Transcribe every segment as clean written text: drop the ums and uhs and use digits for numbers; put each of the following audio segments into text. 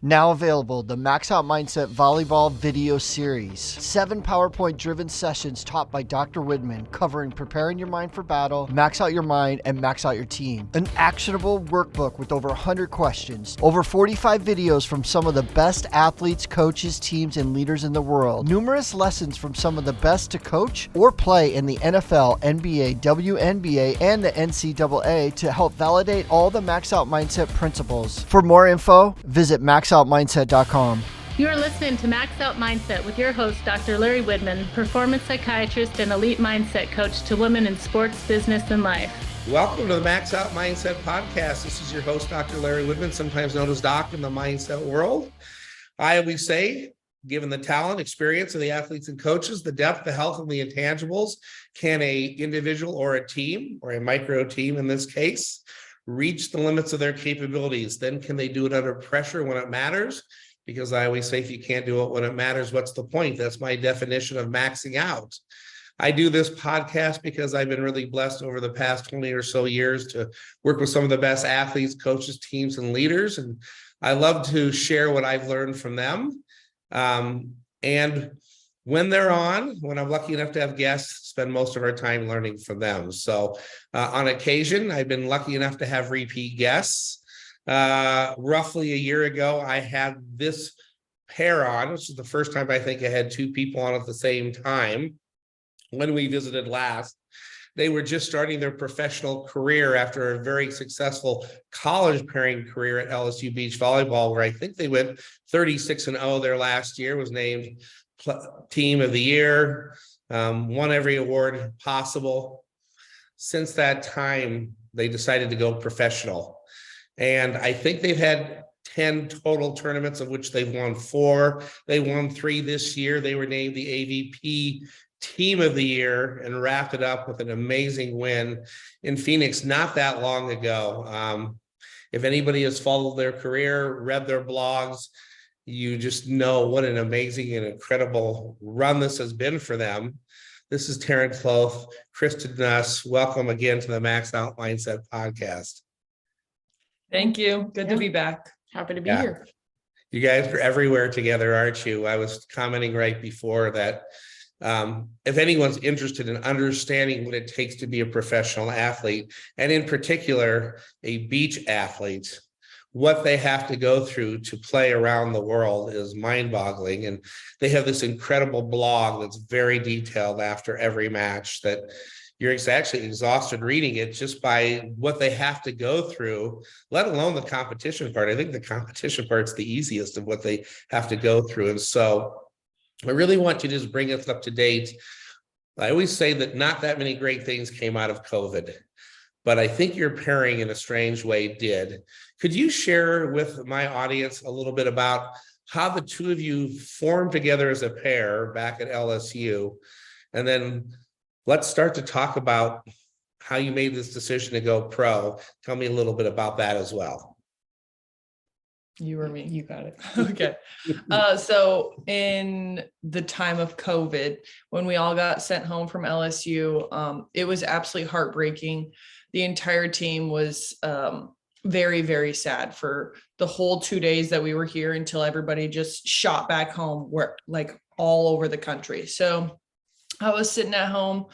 Now available, the Max Out Mindset Volleyball video series. 7 PowerPoint-driven sessions taught by Dr. Widman covering preparing your mind for battle, max out your mind, and max out your team. An actionable workbook with over 100 questions. Over 45 videos from some of the best athletes, coaches, teams, and leaders in the world. Numerous lessons from some of the best to coach or play in the NFL, NBA, WNBA, and the NCAA to help validate all the Max Out Mindset principles. For more info, visit maxoutmindset.com. You are listening to Max Out Mindset with your host, Dr. Larry Widman, performance psychiatrist and elite mindset coach to women in sports, business, and life. Welcome to the Max Out Mindset podcast. This is your host, Dr. Larry Widman, sometimes known as Doc in the mindset world. I always say, given the talent, experience of the athletes and coaches, the depth, the health, and the intangibles, can a individual or a team, or a micro team in this case, reach the limits of their capabilities? Then can they do it under pressure when it matters? Because I always say, if you can't do it when it matters, what's the point? That's my definition of maxing out. I do this podcast because I've been really blessed over the past 20 or so years to work with some of the best athletes, coaches, teams, and leaders. And I love to share what I've learned from them. And when they're on, when I'm lucky enough to have guests, spend most of our time learning from them. So on occasion, I've been lucky enough to have repeat guests. Roughly a year ago, I had this pair on, which is the first time I think I had two people on at the same time. When we visited last, they were just starting their professional career after a very successful college pairing career at LSU Beach Volleyball, where I think they went 36-0 their last year, was named Team of the Year, won every award possible. Since that time, they decided to go professional. And I think they've had 10 total tournaments, of which they've won 4. They won 3 this year. They were named the AVP Team of the Year and wrapped it up with an amazing win in Phoenix not that long ago. If anybody has followed their career, read their blogs, you just know what an amazing and incredible run this has been for them. This is Taryn Kloth, Kristen Nuss. Welcome again to the Max Out Mindset podcast. Thank you. Good to be back. Happy to be here. You guys are everywhere together, aren't you? I was commenting right before that if anyone's interested in understanding what it takes to be a professional athlete, and in particular, a beach athlete, what they have to go through to play around the world is mind-boggling. And they have this incredible blog that's very detailed after every match that you're actually exhausted reading it just by what they have to go through, let alone the competition part. I think the competition part's the easiest of what they have to go through. And so I really want you to just bring us up to date. I always say that not that many great things came out of COVID, but I think your pairing in a strange way did. Could you share with my audience a little bit about how the two of you formed together as a pair back at LSU? And then let's start to talk about how you made this decision to go pro. Tell me a little bit about that as well. You or me? You got it. Okay. So in the time of COVID, when we all got sent home from LSU, it was absolutely heartbreaking. The entire team was very, very sad for the whole 2 days that we were here until everybody just shot back home, where like all over the country. So I was sitting at home,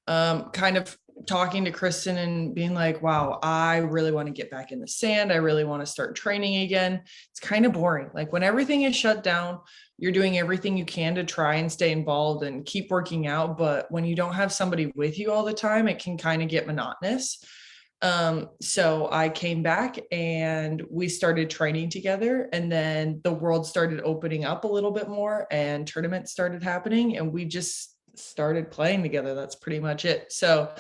kind of talking to Kristen and being like, wow, I really want to get back in the sand. I really want to start training again. It's kind of boring. Like when everything is shut down, you're doing everything you can to try and stay involved and keep working out. But when you don't have somebody with you all the time, it can kind of get monotonous. So I came back and we started training together, and then the world started opening up a little bit more and tournaments started happening, and we just started playing together. That's pretty much it. So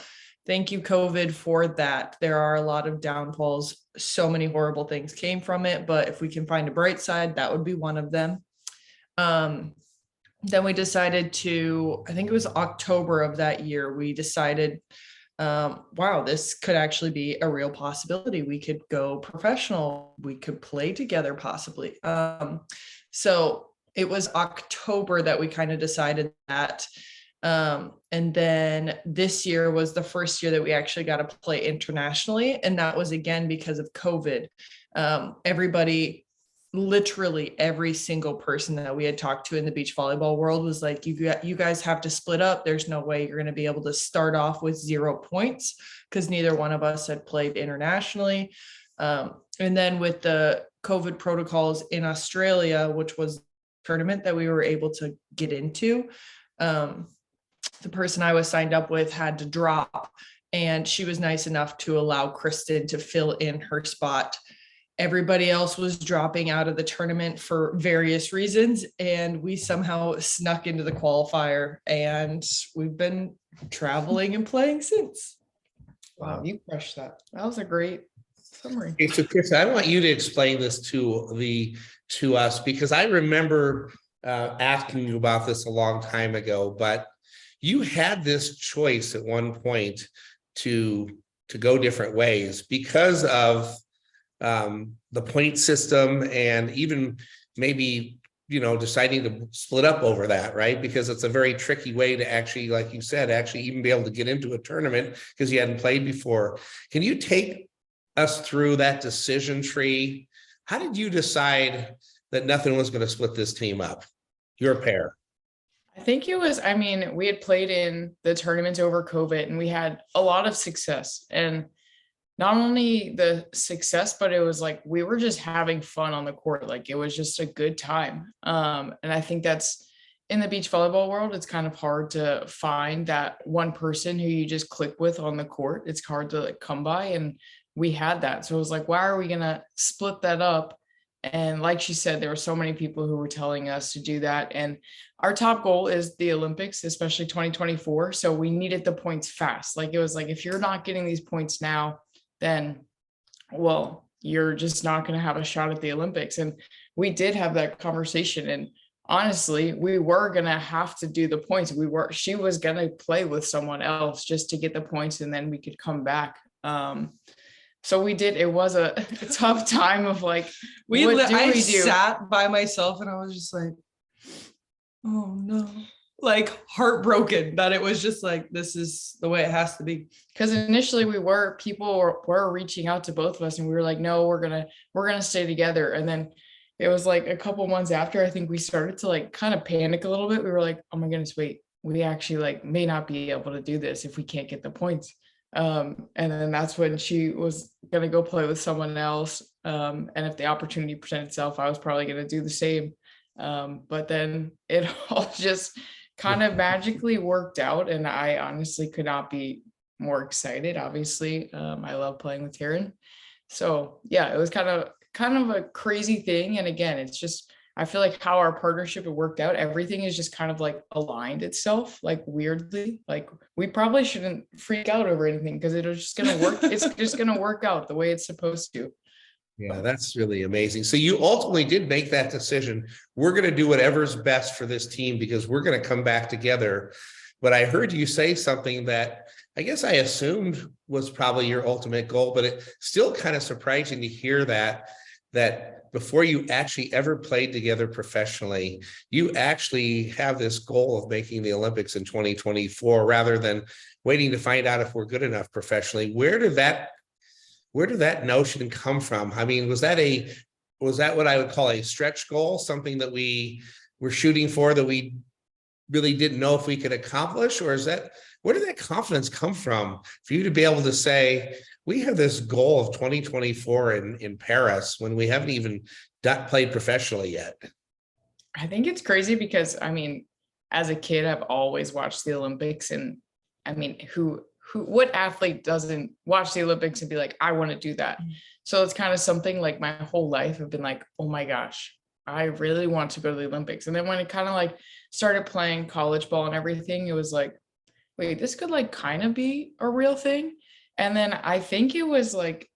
thank you, COVID, for that. There are a lot of downfalls. So many horrible things came from it, but if we can find a bright side, that would be one of them. Then we decided to, I think it was October of that year, we decided, wow, this could actually be a real possibility. We could go professional. We could play together possibly. So it was October that we kind of decided that. And then this year was the first year that we actually got to play internationally. And that was again because of COVID. Everybody literally every single person that we had talked to in the beach volleyball world was like, you guys have to split up. There's no way you're going to be able to start off with 0 points, because neither one of us had played internationally. And then with the COVID protocols in Australia, which was the tournament that we were able to get into, the person I was signed up with had to drop, and she was nice enough to allow Kristen to fill in her spot. Everybody else was dropping out of the tournament for various reasons, and we somehow snuck into the qualifier, and we've been traveling and playing since. Wow. You crushed that. That was a great summary. Okay, so Kristen, I want you to explain this to us, because I remember asking you about this a long time ago, but you had this choice at one point to go different ways because of the point system, and even maybe, deciding to split up over that, right? Because it's a very tricky way to actually, like you said, actually even be able to get into a tournament because you hadn't played before. Can you take us through that decision tree? How did you decide that nothing was going to split this team up, your pair? I think it was, we had played in the tournaments over COVID and we had a lot of success, and not only the success, but it was like, we were just having fun on the court. Like, it was just a good time. And I think that's, in the beach volleyball world, it's kind of hard to find that one person who you just click with on the court. It's hard to come by, and we had that. So it was like, why are we going to split that up? And like she said, there were so many people who were telling us to do that. And our top goal is the Olympics, especially 2024. So we needed the points fast. Like, it was like, if you're not getting these points now, then, well, you're just not going to have a shot at the Olympics. And we did have that conversation. And honestly, we were going to have to do the points. She was going to play with someone else just to get the points, and then we could come back. So we did. It was a tough time of like, I sat by myself and I was just like, oh no, like heartbroken that it was just like, this is the way it has to be. Because initially people were reaching out to both of us, and we were like, no, we're gonna stay together. And then it was like a couple months after, I think we started to like kind of panic a little bit. We were like, oh my goodness, wait, we actually like may not be able to do this if we can't get the points. And then that's when she was going to go play with someone else. And if the opportunity presented itself, I was probably going to do the same. But then it all just kind of magically worked out. And I honestly could not be more excited. Obviously, I love playing with Taryn. So yeah, it was kind of a crazy thing. And again, it's just, I feel like how our partnership had worked out, everything is just kind of like aligned itself, like weirdly. Like, we probably shouldn't freak out over anything because it's just going to work. It's just going to work out the way it's supposed to. Yeah, that's really amazing. So you ultimately did make that decision. We're going to do whatever's best for this team because we're going to come back together. But I heard you say something that I guess I assumed was probably your ultimate goal, but it's still kind of surprising to hear that before you actually ever played together professionally, you actually have this goal of making the Olympics in 2024 rather than waiting to find out if we're good enough professionally. Where did that notion come from? I mean, was that what I would call a stretch goal, something that we were shooting for that we really didn't know if we could accomplish? Or where did that confidence come from for you to be able to say, we have this goal of 2024 in Paris when we haven't even played professionally yet? I think it's crazy because, as a kid, I've always watched the Olympics, and what athlete doesn't watch the Olympics and be like, I want to do that? So it's kind of something like my whole life I've been like, oh my gosh, I really want to go to the Olympics. And then when it kind of like started playing college ball and everything, it was like, wait, this could like kind of be a real thing. And then I think it was like,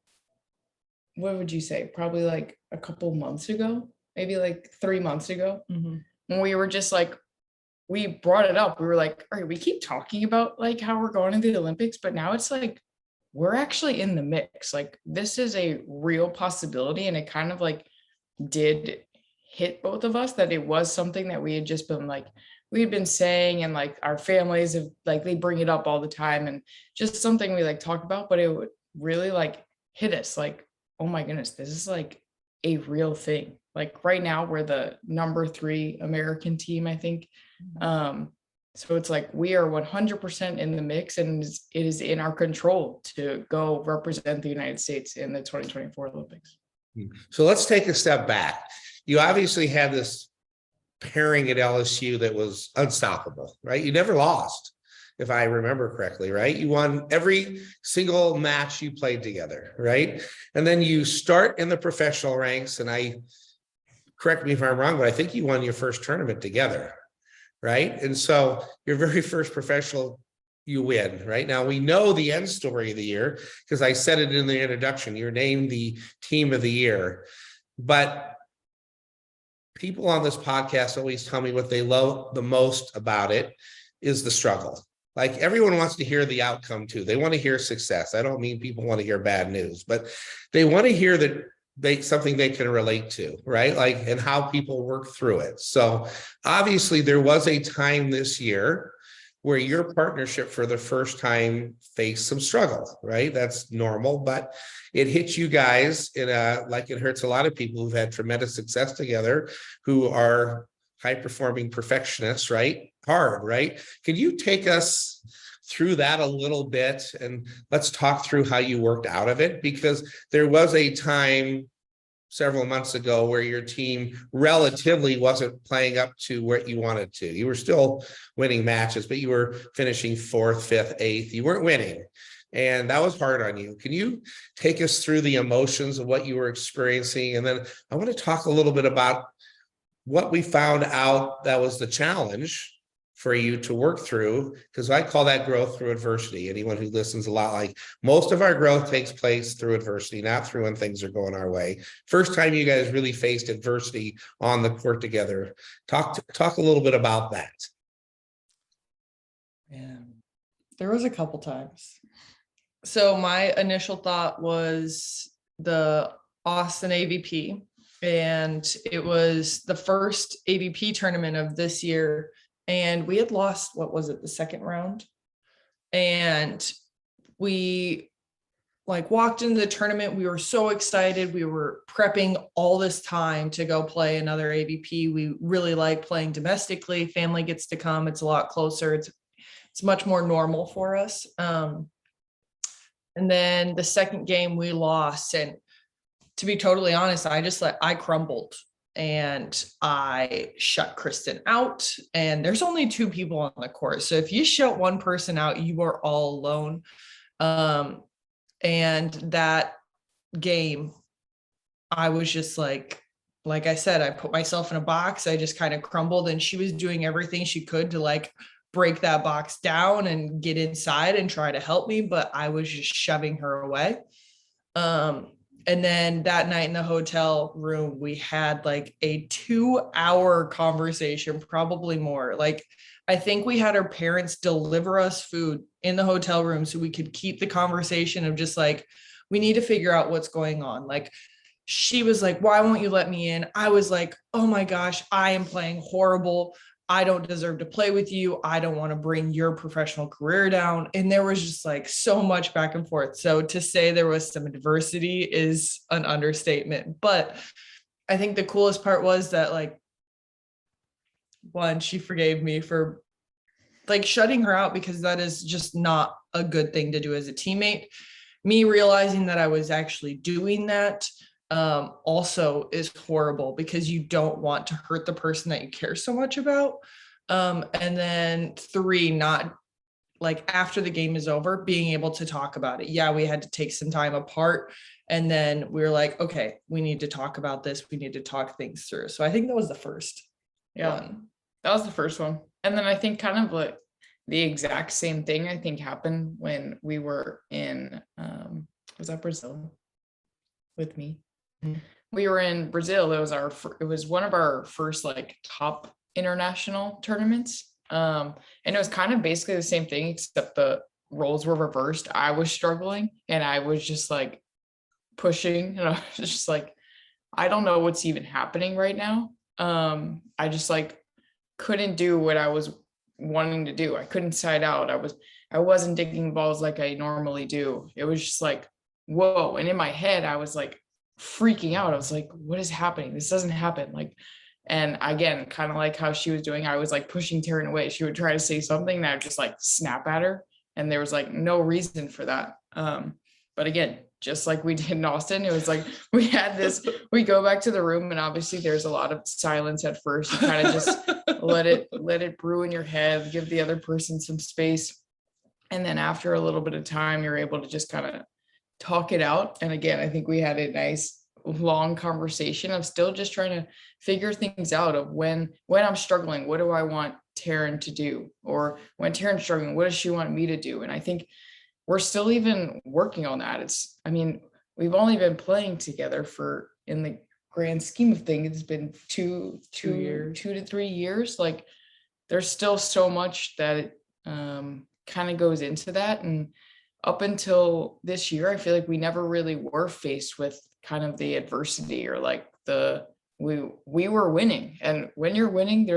what would you say? Probably like a couple months ago, maybe like 3 months ago, when we were just like, we brought it up. We were like, all right, we keep talking about like how we're going to the Olympics, but now it's like, we're actually in the mix. Like, this is a real possibility. And it kind of like did hit both of us that it was something that we had just been like, we had been saying, and like our families have like, they bring it up all the time, and just something we like talk about, but it would really like hit us like, oh my goodness, this is like a real thing. Like right now, we're the number 3 American team, I think. So it's like we are 100% in the mix, and it is in our control to go represent the United States in the 2024 Olympics. So let's take a step back. You obviously had this pairing at LSU that was unstoppable, right? You never lost, if I remember correctly, right? You won every single match you played together, right? And then you start in the professional ranks, and correct me if I'm wrong, but I think you won your first tournament together, right? And so your very first professional, you win, right? Now we know the end story of the year because I said it in the introduction. You're named the team of the year, but people on this podcast always tell me what they love the most about it is the struggle. Like everyone wants to hear the outcome too. They want to hear success. I don't mean people want to hear bad news, but they want to hear that something they can relate to, right? Like, and how people work through it. So obviously there was a time this year where your partnership for the first time faced some struggle, right? That's normal, but it hits you guys like it hurts a lot of people who've had tremendous success together, who are high-performing perfectionists, right? Hard, right? Can you take us through that a little bit, and let's talk through how you worked out of it? Because there was a time several months ago where your team relatively wasn't playing up to what you wanted to. You were still winning matches, but you were finishing 4th, 5th, 8th. You weren't winning. And that was hard on you. Can you take us through the emotions of what you were experiencing? And then I want to talk a little bit about what we found out that was the challenge for you to work through, because I call that growth through adversity. Anyone who listens a lot, like most of our growth takes place through adversity, not through when things are going our way. First time you guys really faced adversity on the court together. Talk a little bit about that. Yeah, there was a couple times. So my initial thought was the Austin AVP, and it was the first AVP tournament of this year. And we had lost, what was it, the second round? And we walked into the tournament. We were so excited. We were prepping all this time to go play another AVP. We really like playing domestically. Family gets to come. It's a lot closer. It's much more normal for us. And then the second game we lost. And to be totally honest, I crumbled. And I shut Kristen out, and there's only 2 people on the court. So if you shut one person out, you are all alone. And that game, I was just like I said, I put myself in a box. I just kind of crumbled, and she was doing everything she could to break that box down and get inside and try to help me. But I was just shoving her away. And then that night in the hotel room, we had a 2-hour conversation, probably more. I think we had our parents deliver us food in the hotel room so we could keep the conversation of just we need to figure out what's going on. She was like, why won't you let me in? I was like, oh my gosh, I am playing horrible. I don't deserve to play with you. I don't want to bring your professional career down. And there was just so much back and forth. So to say there was some adversity is an understatement. But I think the coolest part was that one, she forgave me for shutting her out, because that is just not a good thing to do as a teammate. Me realizing that I was actually doing that also is horrible, because you don't want to hurt the person that you care so much about. And then 3, not after the game is over, being able to talk about it. Yeah, we had to take some time apart, and then we were like, okay, we need to talk about this. We need to talk things through. So I think that was the first one. That was the first one. And then I think kind of the exact same thing I think happened when we were in was that Brazil with me? We were in Brazil. It was one of our first top international tournaments. And it was kind of basically the same thing, except the roles were reversed. I was struggling, and I was just pushing, and I was just I don't know what's even happening right now. I just couldn't do what I was wanting to do. I couldn't side out. I wasn't digging balls like I normally do. It was just whoa. And in my head, I was freaking out. I was like, what is happening? This doesn't happen. Like, and again, kind of like how she was doing, I was like pushing Taryn away. She would try to say something and I would just like snap at her. And there was like no reason for that. But again, just like we did in Austin, it was like we go back to the room and obviously there's a lot of silence at first. You kind of just let it brew in your head, give the other person some space. And then after a little bit of time, you're able to just kind of talk it out. And again, I think we had a nice long conversation of still just trying to figure things out of when I'm struggling, what do I want Taryn to do? Or when Taryn's struggling, what does she want me to do? And I think we're still even working on that. We've only been playing together for, in the grand scheme of things, it's been two to 3 years. Like there's still so much that kind of goes into that. And up until this year, I feel like we never really were faced with kind of the adversity or like we were winning. And when you're winning,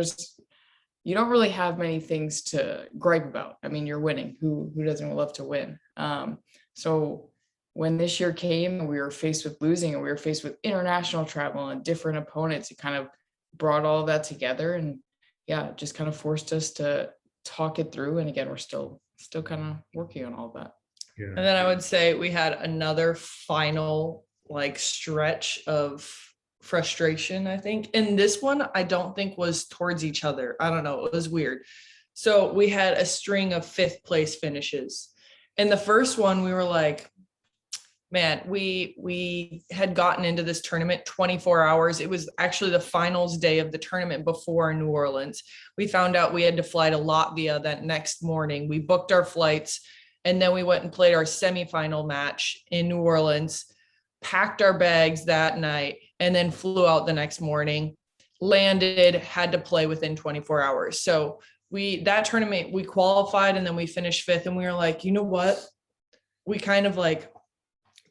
you don't really have many things to gripe about. I mean, you're winning. Who doesn't love to win? So when this year came and we were faced with losing and we were faced with international travel and different opponents, it kind of brought all of that together. And yeah, it just kind of forced us to talk it through. And again, we're still kind of working on all of that. Yeah. And then I would say we had another final like stretch of frustration, I think. And this one, I don't think was towards each other. I don't know. It was weird. So we had a string of 5th place finishes. And the first one, we were like, man, we had gotten into this tournament 24 hours. It was actually the finals day of the tournament before New Orleans. We found out we had to fly to Latvia that next morning. We booked our flights and then we went and played our semifinal match in New Orleans, packed our bags that night, and then flew out the next morning, landed, had to play within 24 hours. So that tournament, we qualified and then we finished 5th. And we were like, you know what? We kind of like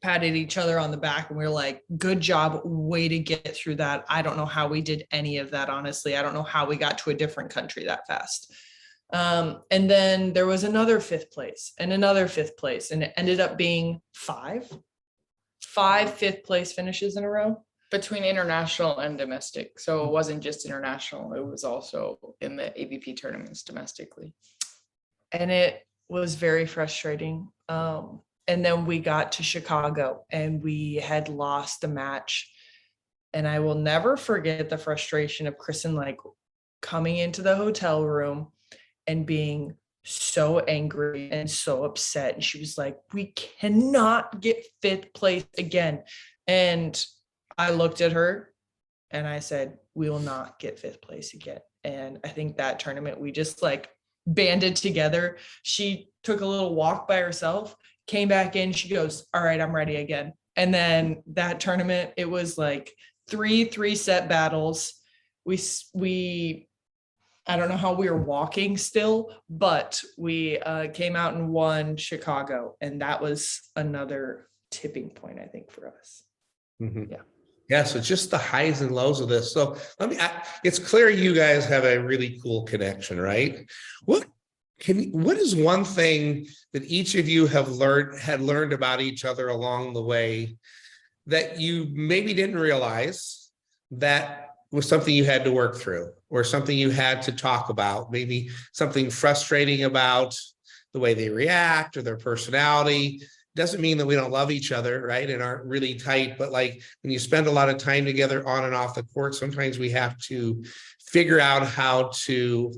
patted each other on the back and we were like, good job, way to get through that. I don't know how we did any of that, honestly. I don't know how we got to a different country that fast. And then there was another 5th place and another 5th place, and it ended up being five 5th place finishes in a row. Between international and domestic. So it wasn't just international, it was also in the AVP tournaments domestically. And it was very frustrating. And then we got to Chicago and we had lost the match. And I will never forget the frustration of Kristen, like coming into the hotel room and being so angry and so upset. And she was like, we cannot get 5th place again. And I looked at her and I said, we will not get 5th place again. And I think that tournament, we just like banded together. She took a little walk by herself, came back in. She goes, all right, I'm ready again. And then that tournament, it was like 3 set battles. We I don't know how we were walking still, but we came out and won Chicago. And that was another tipping point, I think, for us. Mm-hmm. Yeah. Yeah, so just the highs and lows of this. So it's clear you guys have a really cool connection, right? What is one thing that each of you had learned about each other along the way that you maybe didn't realize that was something you had to work through, or something you had to talk about, maybe something frustrating about the way they react or their personality? Doesn't mean that we don't love each other, right? And aren't really tight, but like when you spend a lot of time together on and off the court, sometimes we have to figure out how to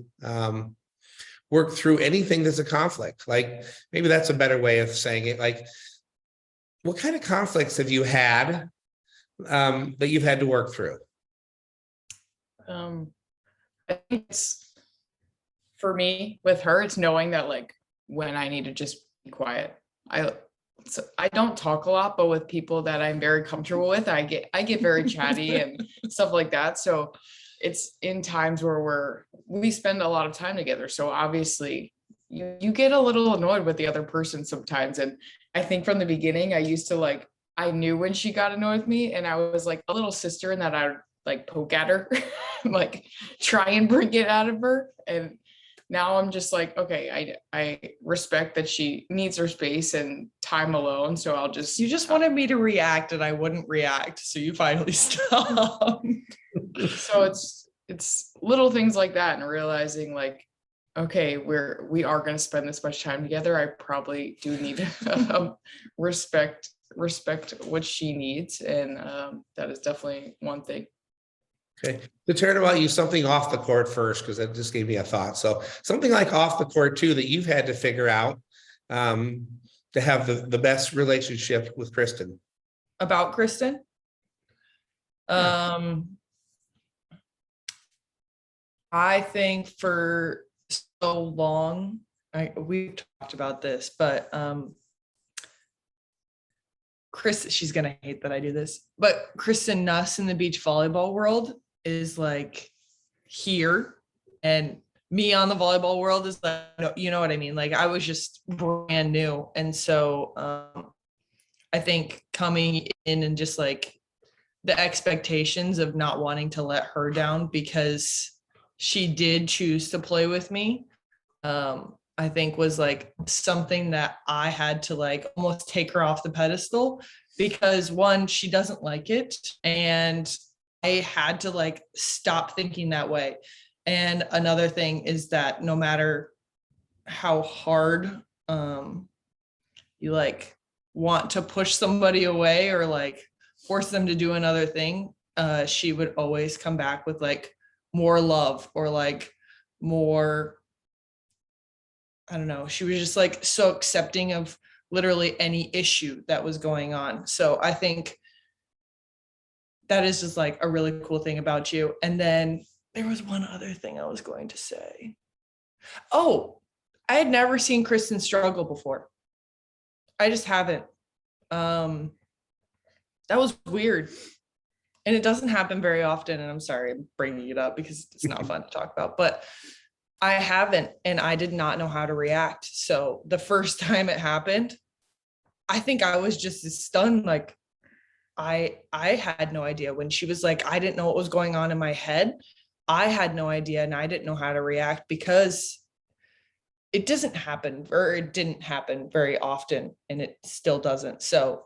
work through anything that's a conflict. Like maybe that's a better way of saying it. Like, what kind of conflicts have you had that you've had to work through? I think it's, for me, with her, it's knowing that like when I need to just be quiet. I don't talk a lot, but with people that I'm very comfortable with, I get very chatty and stuff like that. So it's in times where we spend a lot of time together. So obviously you get a little annoyed with the other person sometimes. And I think from the beginning, I knew when she got annoyed with me, and I was like a little sister in that I would like poke at her, like try and bring it out of her. And now I'm just like, okay, I respect that she needs her space and time alone. So I'll You just wanted me to react and I wouldn't react. So you finally stopped. So it's little things like that, and realizing like, okay, we are going to spend this much time together. I probably do need to respect what she needs. And that is definitely one thing. Okay. To turn about you, something off the court first, because that just gave me a thought. So something like off the court too, that you've had to figure out to have the best relationship with Kristen. About Kristen? Yeah. I think for so long, we've talked about this, but she's gonna hate that I do this, but Kristen Nuss in the beach volleyball world is like here, and me on the volleyball world is like, you know what I mean? Like I was just brand new. And so I think coming in and just like the expectations of not wanting to let her down because she did choose to play with me, I think was like something that I had to like almost take her off the pedestal, because one, she doesn't like it. And I had to like stop thinking that way. And another thing is that no matter how hard you like want to push somebody away or like force them to do another thing, she would always come back with like more love or like more, I don't know. She was just like so accepting of literally any issue that was going on. So I think that is just like a really cool thing about you. And then there was one other thing I was going to say. Oh, I had never seen Kristen struggle before. I just haven't. That was weird. And it doesn't happen very often. And I'm sorry I'm bringing it up because it's not fun to talk about, but I haven't, and I did not know how to react. So the first time it happened, I think I was just as stunned. Like I had no idea when she was like, I didn't know what was going on in my head. I had no idea, and I didn't know how to react because it didn't happen very often, and it still doesn't. So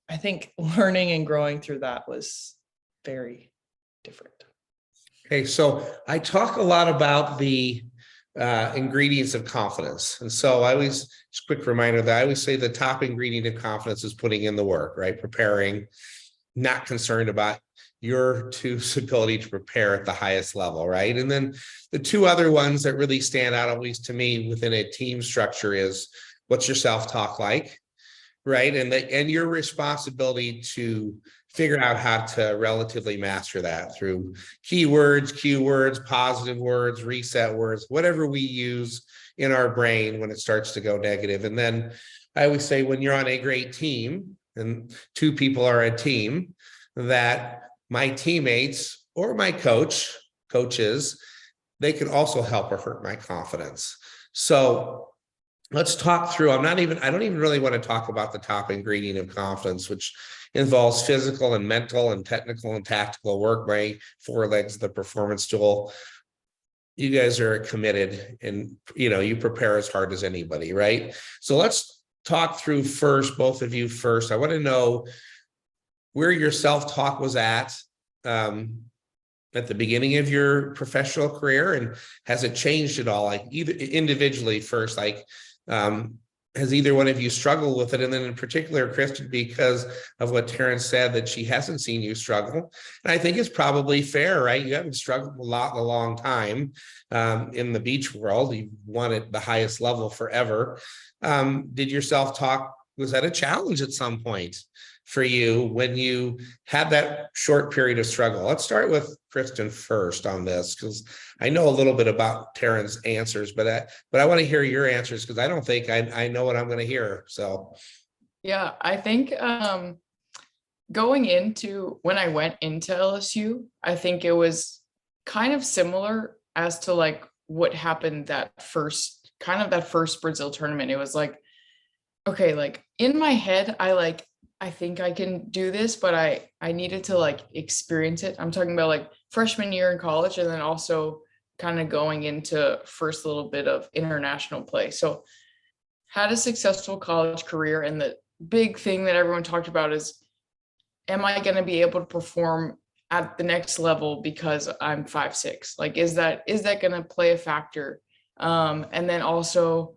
I think learning and growing through that was very different. Okay, so I talk a lot about the ingredients of confidence. And so I always, just a quick reminder that I always say the top ingredient of confidence is putting in the work, right? Preparing, not concerned about your two's ability to prepare at the highest level, right? And then the two other ones that really stand out, at least to me, within a team structure is what's your self-talk like, right? And your responsibility to figure out how to relatively master that through keywords, cue words, positive words, reset words, whatever we use in our brain when it starts to go negative. And then I always say when you're on a great team and two people are a team, that my teammates or my coaches, they can also help or hurt my confidence. So let's talk through, I don't even really want to talk about the top ingredient of confidence, which involves physical and mental and technical and tactical work, my 4 legs of the performance stool. You guys are committed and, you prepare as hard as anybody, right? So let's talk through first, both of you first. I want to know where your self-talk was at the beginning of your professional career, and has it changed at all? Like either individually first, like, has either one of you struggled with it? And then in particular, Kristen, because of what Taryn said, that she hasn't seen you struggle. And I think it's probably fair, right? You haven't struggled a lot in a long time in the beach world. You've won at the highest level forever. Did your self-talk, was that a challenge at some point for you when you had that short period of struggle? Let's start with Kristen first on this, because I know a little bit about Taryn's answers, but I want to hear your answers, because I don't think I know what I'm going to hear. So, yeah, I think going into when I went into LSU, I think it was kind of similar as to like what happened that first Brazil tournament. It was like, okay, like in my head, I think I can do this, but I needed to like experience it. I'm talking about like freshman year in college, and then also kind of going into first little bit of international play. So had a successful college career, and the big thing that everyone talked about is, am I going to be able to perform at the next level because I'm 5'6"? Like, is that going to play a factor? And then also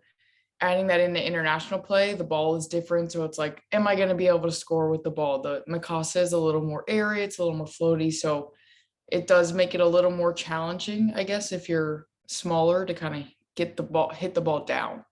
adding that into international play, the ball is different. So it's like, am I going to be able to score with the ball? The Mikasa is a little more airy, it's a little more floaty. So it does make it a little more challenging, I guess, if you're smaller, to kind of hit the ball down.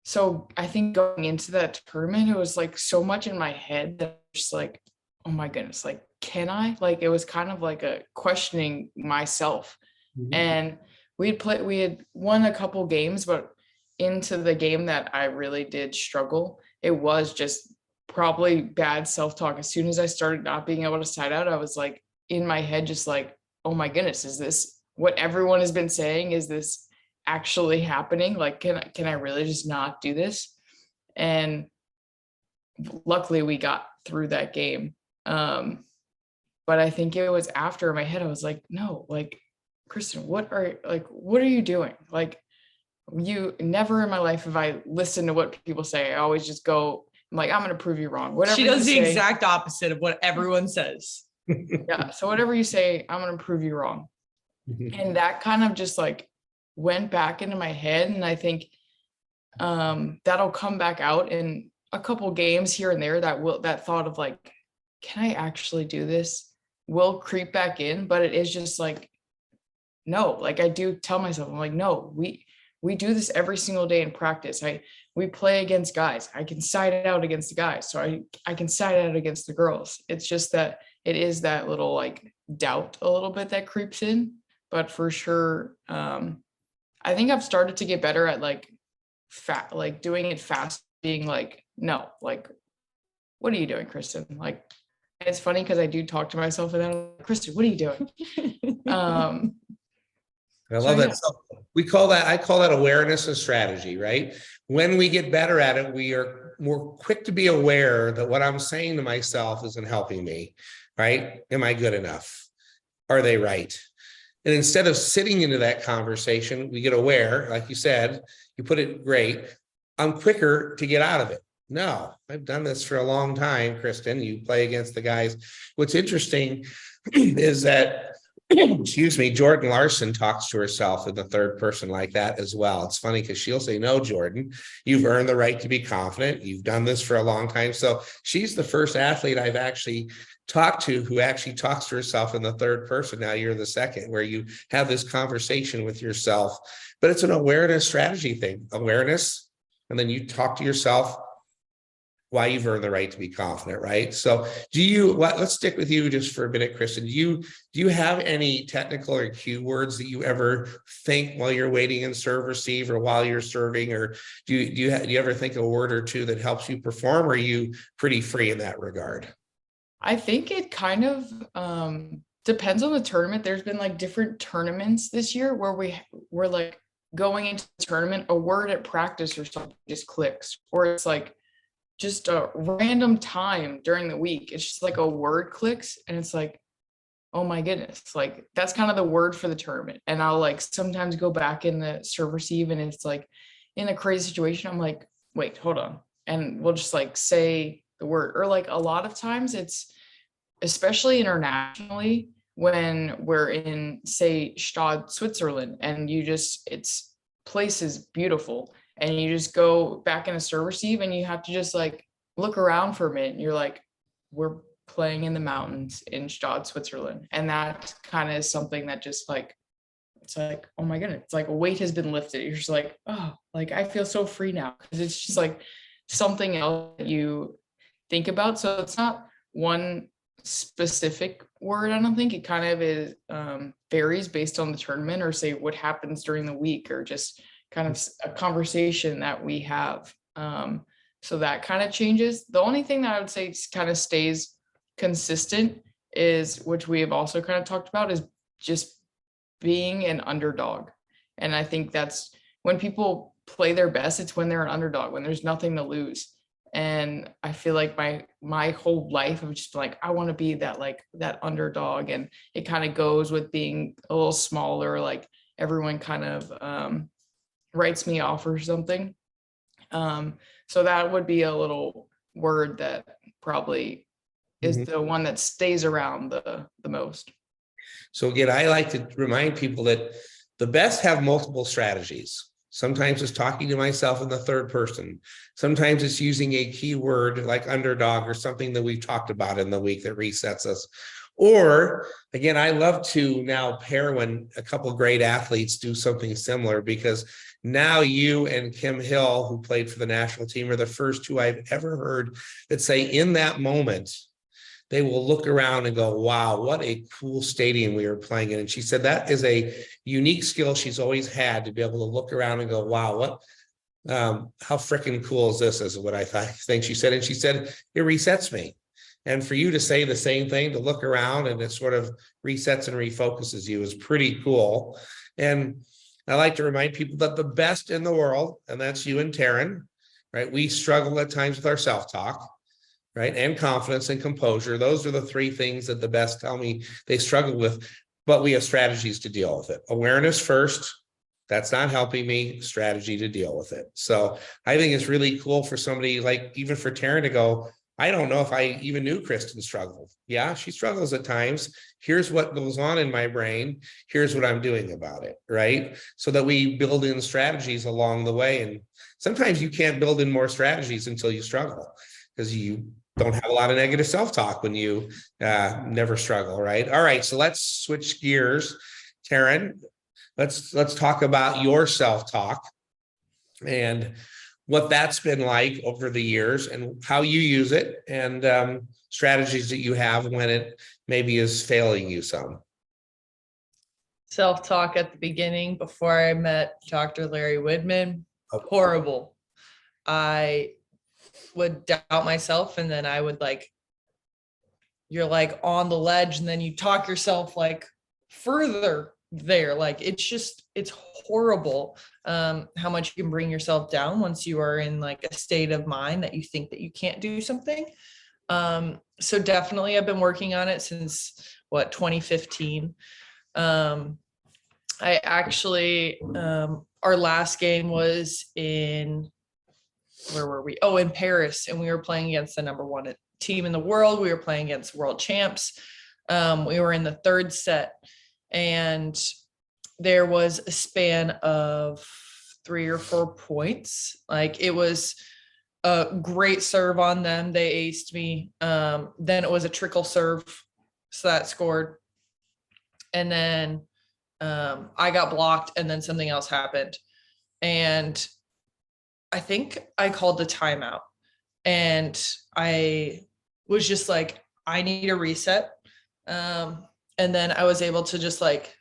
So I think going into that tournament, it was like so much in my head that I was just like, oh my goodness, like, can I? Like, it was kind of like a questioning myself. Mm-hmm. And we had won a couple games, but into the game that I really did struggle, it was just probably bad self-talk. As soon as I started not being able to side out, I was like, in my head, just like, oh my goodness, is this what everyone has been saying? Is this actually happening? Like, can I really just not do this? And luckily we got through that game. But I think it was after, in my head, I was like, no, like, Kristen, what are you doing? Like, you never in my life have I listened to what people say. I always just go, I'm like, I'm going to prove you wrong. Whatever she does the exact opposite of what everyone says. Yeah. So whatever you say, I'm going to prove you wrong. And that kind of just like went back into my head. And I think that'll come back out in a couple games here and there, that thought of like, can I actually do this? Will creep back in, but it is just like, no, like, I do tell myself, I'm like, no, we do this every single day in practice. We play against guys. I can side it out against the guys. So I can side it out against the girls. It's just that it is that little like doubt a little bit that creeps in, but for sure. I think I've started to get better at like doing it fast, being like, no, like, what are you doing, Kristen? Like, it's funny because I do talk to myself and then I'm like, Kristen, what are you doing? I love that. So I call that awareness and strategy, right? When we get better at it, we are more quick to be aware that what I'm saying to myself isn't helping me, right? Am I good enough? Are they right? And instead of sitting into that conversation, we get aware, like you said, you put it great. I'm quicker to get out of it. No, I've done this for a long time, Kristen. You play against the guys. What's interesting is that, excuse me, Jordan Larson talks to herself in the third person like that as well. It's funny because she'll say, no, Jordan, you've earned the right to be confident. You've done this for a long time. So she's the first athlete I've actually talked to who actually talks to herself in the third person. Now you're the second, where you have this conversation with yourself, but it's an awareness strategy thing, awareness. And then you talk to yourself why you've earned the right to be confident, right? So let's stick with you just for a minute, Kristen. Do you have any technical or cue words that you ever think while you're waiting in serve receive or while you're serving, or do you ever think a word or two that helps you perform, or are you pretty free in that regard? I think it kind of depends on the tournament. There's been like different tournaments this year where we're like going into the tournament, a word at practice or something just clicks, or it's like just a random time during the week. It's just like a word clicks and it's like, oh my goodness, like that's kind of the word for the tournament. And I'll like sometimes go back in the serve receive and it's like in a crazy situation, I'm like, wait, hold on. And we'll just like say the word, or like a lot of times it's, especially internationally, when we're in, say, Stade, Switzerland, and it's place is beautiful. And you just go back in a serve receive and you have to just like look around for a minute. And you're like, we're playing in the mountains in Stade, Switzerland. And that kind of is something that just like, it's like, oh my goodness, it's like a weight has been lifted. You're just like, oh, like I feel so free now. Cause it's just like something else that you think about. So it's not one specific word. I don't think it kind of is varies based on the tournament, or say what happens during the week, or just kind of a conversation that we have. So that kind of changes. The only thing that I would say kind of stays consistent is, which we have also kind of talked about, is just being an underdog. And I think that's when people play their best, it's when they're an underdog, when there's nothing to lose. And I feel like my whole life I've just been like, I want to be that underdog. And it kind of goes with being a little smaller, like everyone kind of writes me off or something. So that would be a little word that probably is the one that stays around the most. So again, I like to remind people that the best have multiple strategies. Sometimes it's talking to myself in the third person. Sometimes it's using a keyword like underdog or something that we've talked about in the week that resets us. Or again, I love to now pair when a couple of great athletes do something similar, because now you and Kim Hill, who played for the national team, are the first two I've ever heard that say in that moment, they will look around and go, wow, what a cool stadium we were playing in. And she said that is a unique skill she's always had, to be able to look around and go, wow, what, how freaking cool is this, is what I think she said. And she said, it resets me. And for you to say the same thing, to look around and it sort of resets and refocuses you, is pretty cool. And I like to remind people that the best in the world, and that's you and Taryn, right? We struggle at times with our self-talk, right? And confidence and composure. Those are the three things that the best tell me they struggle with, but we have strategies to deal with it. Awareness first. That's not helping me. Strategy to deal with it. So I think it's really cool for somebody like, even for Taryn to go, I don't know if I even knew Kristen struggled. Yeah, she struggles at times. Here's what goes on in my brain. Here's what I'm doing about it, right? So that we build in strategies along the way. And sometimes you can't build in more strategies until you struggle, because you don't have a lot of negative self-talk when you never struggle, right? All right, so let's switch gears. Taryn, let's talk about your self-talk and what that's been like over the years and how you use it, and strategies that you have when it maybe is failing you some. Self-talk at the beginning, before I met Dr. Larry Widman, horrible. I would doubt myself, and then I would you're like on the ledge, and then you talk yourself like further there. Like it's horrible how much you can bring yourself down once you are in like a state of mind that you think that you can't do something. So definitely I've been working on it since 2015. I actually our last game was in, where were we? Oh, in Paris. And we were playing against the number one team in the world. We were playing against world champs. We were in the third set, and there was a span of 3 or 4 points. Like, it was a great serve on them. They aced me. Then it was a trickle serve. So that scored. And then I got blocked, and then something else happened. And I think I called the timeout, and I was just like, I need a reset. And then I was able to just like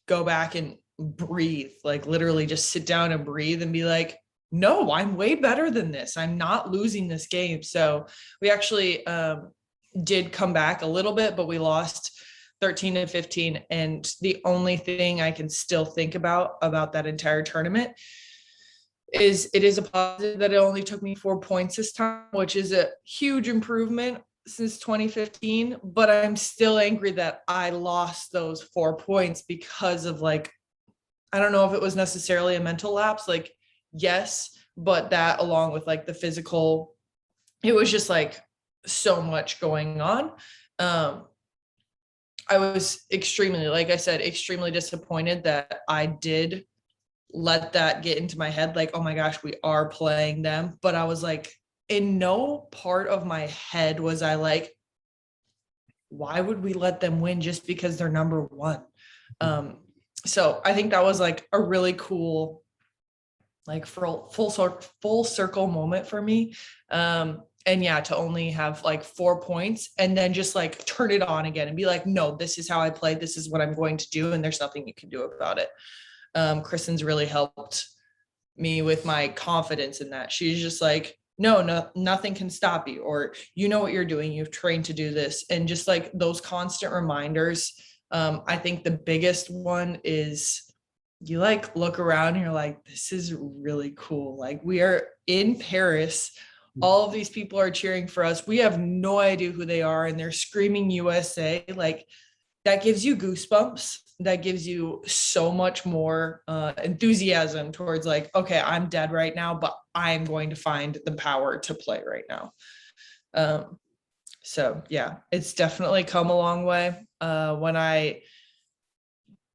go back and breathe, like literally just sit down and breathe and be like, no, I'm way better than this. I'm not losing this game. So we actually did come back a little bit, but we lost 13-15. And the only thing I can still think about that entire tournament is it is a positive that it only took me 4 points this time, which is a huge improvement since 2015, but I'm still angry that I lost those 4 points because of I don't know if it was necessarily a mental lapse, yes, but that along with the physical, it was just so much going on. I was extremely, like I said, extremely disappointed that I did let that get into my head. Oh my gosh, we are playing them. But I was in no part of my head was I why would we let them win just because they're number one? So I think that was a really cool, full circle moment for me. And yeah, to only have 4 points and then just turn it on again and be no, this is how I play. This is what I'm going to do. And there's nothing you can do about it. Kristen's really helped me with my confidence in that. She's just no, nothing can stop you, or you know what you're doing. You've trained to do this. And just those constant reminders. I think the biggest one is you look around and you're this is really cool. We are in Paris. All of these people are cheering for us. We have no idea who they are, and they're screaming USA. That gives you goosebumps, that gives you so much more enthusiasm towards like, okay, I'm dead right now, but I'm going to find the power to play right now. So yeah, it's definitely come a long way. When I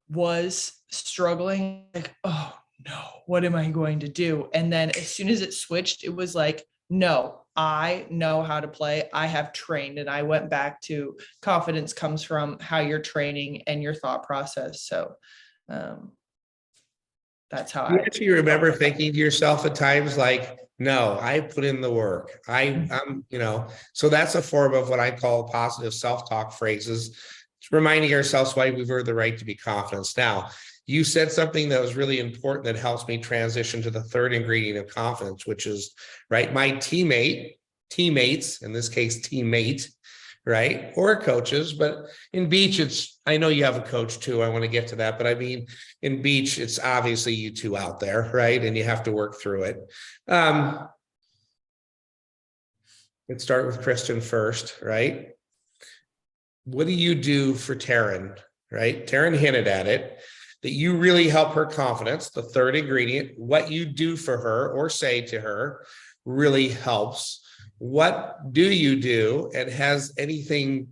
was struggling, like, oh no, what am I going to do? And then as soon as it switched, it was like, no, I know how to play. I have trained, and I went back to confidence comes from how you're training and your thought process. So that's how I actually remember thinking to yourself at times like, no, I put in the work. I'm, so that's a form of what I call positive self-talk phrases, reminding ourselves why we've earned the right to be confident. Now, you said something that was really important that helps me transition to the third ingredient of confidence, which is, right, my teammates, in this case, teammate, right, or coaches. But in beach, I know you have a coach too. I want to get to that. But I mean, in beach, it's obviously you two out there, right? And you have to work through it. Let's start with Kristen first, right? What do you do for Taryn, right? Taryn hinted at it, that you really help her confidence, the third ingredient. What you do for her or say to her really helps. What do you do? And has anything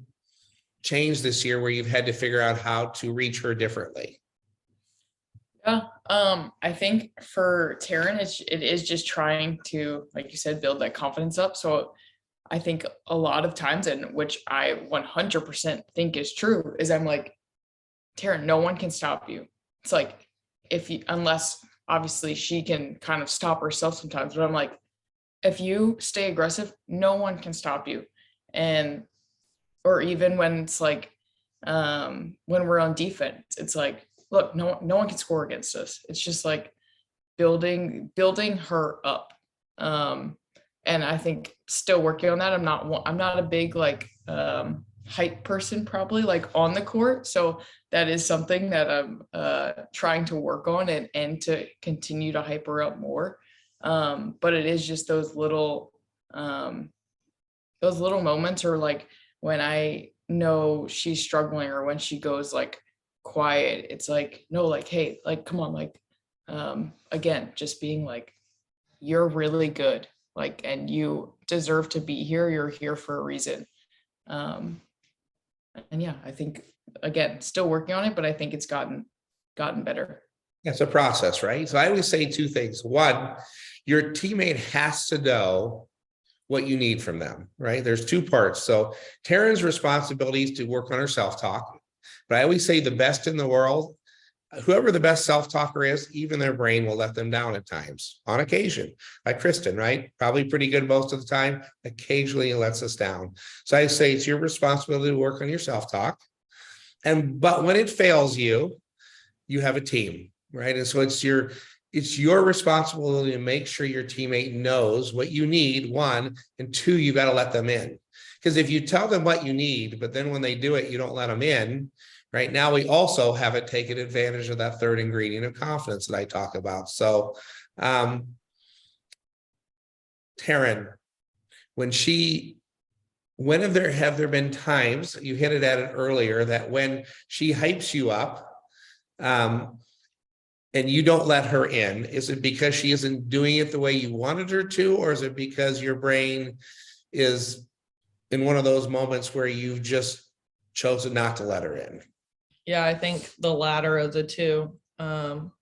changed this year where you've had to figure out how to reach her differently? Yeah, I think for Taryn, it is just trying to, like you said, build that confidence up. So I think a lot of times, and which I 100% think is true, is I'm like, Taryn, no one can stop you. It's like, unless obviously she can kind of stop herself sometimes, but I'm like, if you stay aggressive, no one can stop you. Or even when it's like, when we're on defense, it's like, look, no one can score against us. It's just like building her up. And I think still working on that. I'm not a big like height person, probably like on the court. So that is something that I'm trying to work on and to continue to hype her up more. But it is just those little moments, or like when I know she's struggling, or when she goes like quiet, it's like, no, like, hey, like, come on, like, again, just being like, you're really good, like, and you deserve to be here. You're here for a reason. And yeah, I think, again, still working on it, but I think it's gotten better. It's a process, right? So I always say two things. One, your teammate has to know what you need from them, right? There's two parts. So Taryn's responsibility is to work on her self-talk. But I always say the best in the world, whoever the best self-talker is, even their brain will let them down at times, on occasion. Like Kristen, right? Probably pretty good most of the time. Occasionally it lets us down. So I say it's your responsibility to work on your self-talk. But when it fails you, you have a team, right? And so it's your responsibility to make sure your teammate knows what you need, one, and two, you got to let them in. Because if you tell them what you need, but then when they do it, you don't let them in, right? Now we also haven't taken advantage of that third ingredient of confidence that I talk about. So, Taryn, have there been times, you hinted at it earlier, that when she hypes you up, and you don't let her in, is it because she isn't doing it the way you wanted her to, or is it because your brain is in one of those moments where you've just chosen not to let her in? Yeah, I think the latter of the two.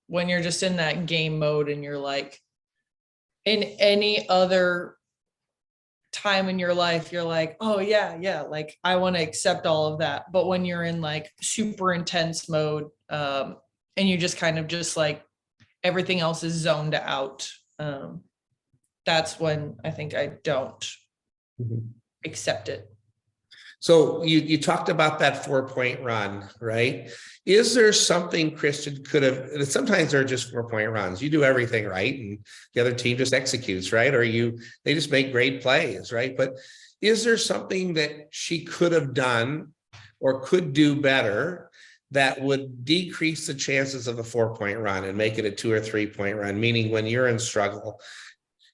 When you're just in that game mode and you're like, in any other time in your life, you're like, oh yeah, like I want to accept all of that. But when you're in like super intense mode, and you just kind of just like everything else is zoned out, that's when I think I don't accept it. So you talked about that 4-point run, right? Is there something Kristen could have, and sometimes they're just 4-point runs. You do everything right and the other team just executes, right? Or they just make great plays, right? But is there something that she could have done or could do better that would decrease the chances of a 4-point run and make it a 2 or 3-point run? Meaning when you're in struggle,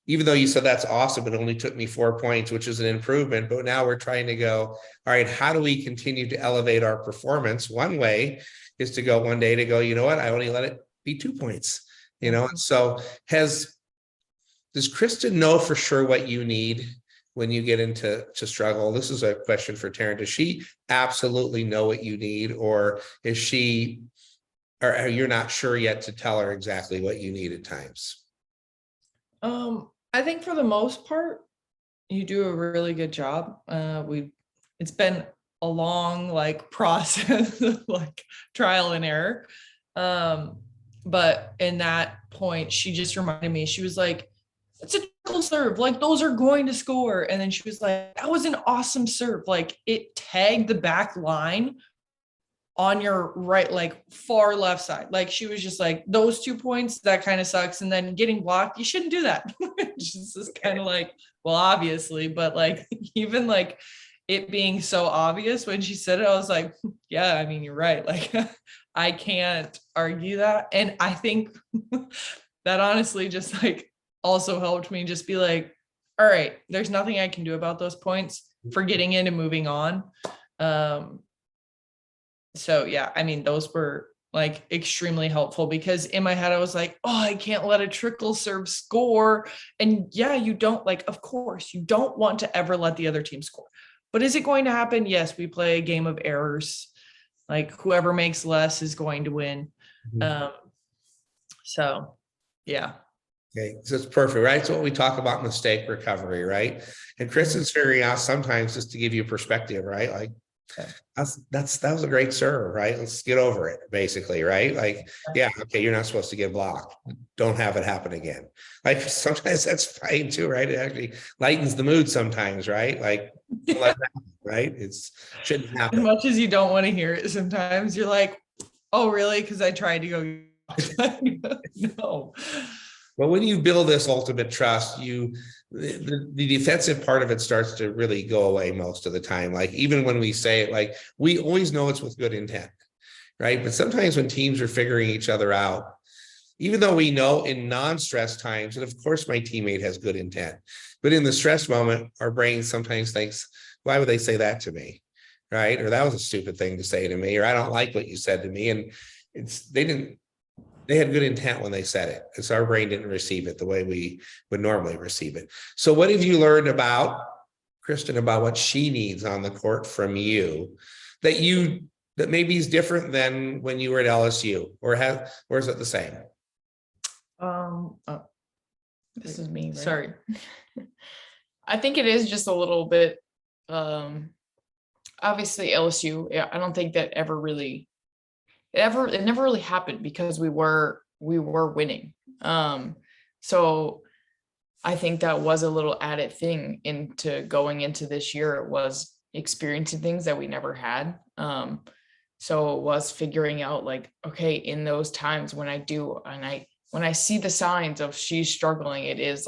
even though you said that's awesome, it only took me 4 points, which is an improvement. But now we're trying to go, all right, how do we continue to elevate our performance? One way is to go one day to go, you know what, I only let it be 2 points, you know? So does Kristen know for sure what you need when you get into struggle? This is a question for Taryn. Does she absolutely know what you need, or is she, or you're not sure yet to tell her exactly what you need at times? I think for the most part, you do a really good job. It's been a long process of trial and error. But in that point, she just reminded me, she was like, it's a trickle serve, those are going to score. And then she was like, that was an awesome serve. It tagged the back line on your right, far left side. She was just like, those 2 points, that kind of sucks. And then getting blocked, you shouldn't do that. It's just kind of well, obviously, but even it being so obvious when she said it, I was like, yeah, I mean, you're right. I can't argue that. And I think that honestly just also helped me just be like, all right, there's nothing I can do about those points, for getting in and moving on. So yeah, I mean, those were extremely helpful, because in my head I was like, oh, I can't let a trickle serve score. And yeah, you don't of course you don't want to ever let the other team score, but is it going to happen? Yes, we play a game of errors. Whoever makes less is going to win. So yeah. Okay, so it's perfect, right? So what we talk about mistake recovery, right? And Kristen's figuring out sometimes, just to give you perspective, right? That was a great serve, right? Let's get over it, basically, right? Yeah, okay, you're not supposed to get blocked. Don't have it happen again. Sometimes that's fine too, right? It actually lightens the mood sometimes, right? Don't let that happen, right? It's shouldn't happen. As much as you don't want to hear it, sometimes you're like, oh, really? Because I tried to go. No. But when you build this ultimate trust, the defensive part of it starts to really go away most of the time. Even when we say it, we always know it's with good intent, right? But sometimes when teams are figuring each other out, even though we know in non-stress times, and of course my teammate has good intent, but in the stress moment, our brain sometimes thinks, why would they say that to me, right? Or that was a stupid thing to say to me, or I don't like what you said to me. And they had good intent when they said it. It's our brain didn't receive it the way we would normally receive it. So what have you learned about Kristen, about what she needs on the court from you that maybe is different than when you were at LSU, or is it the same? This is me, right? Sorry. I think it is just a little bit, obviously LSU, I don't think that it never really happened, because we were winning. So I think that was a little added thing into going into this year. It was experiencing things that we never had. So it was figuring out okay, in those times when when I see the signs of she's struggling, it is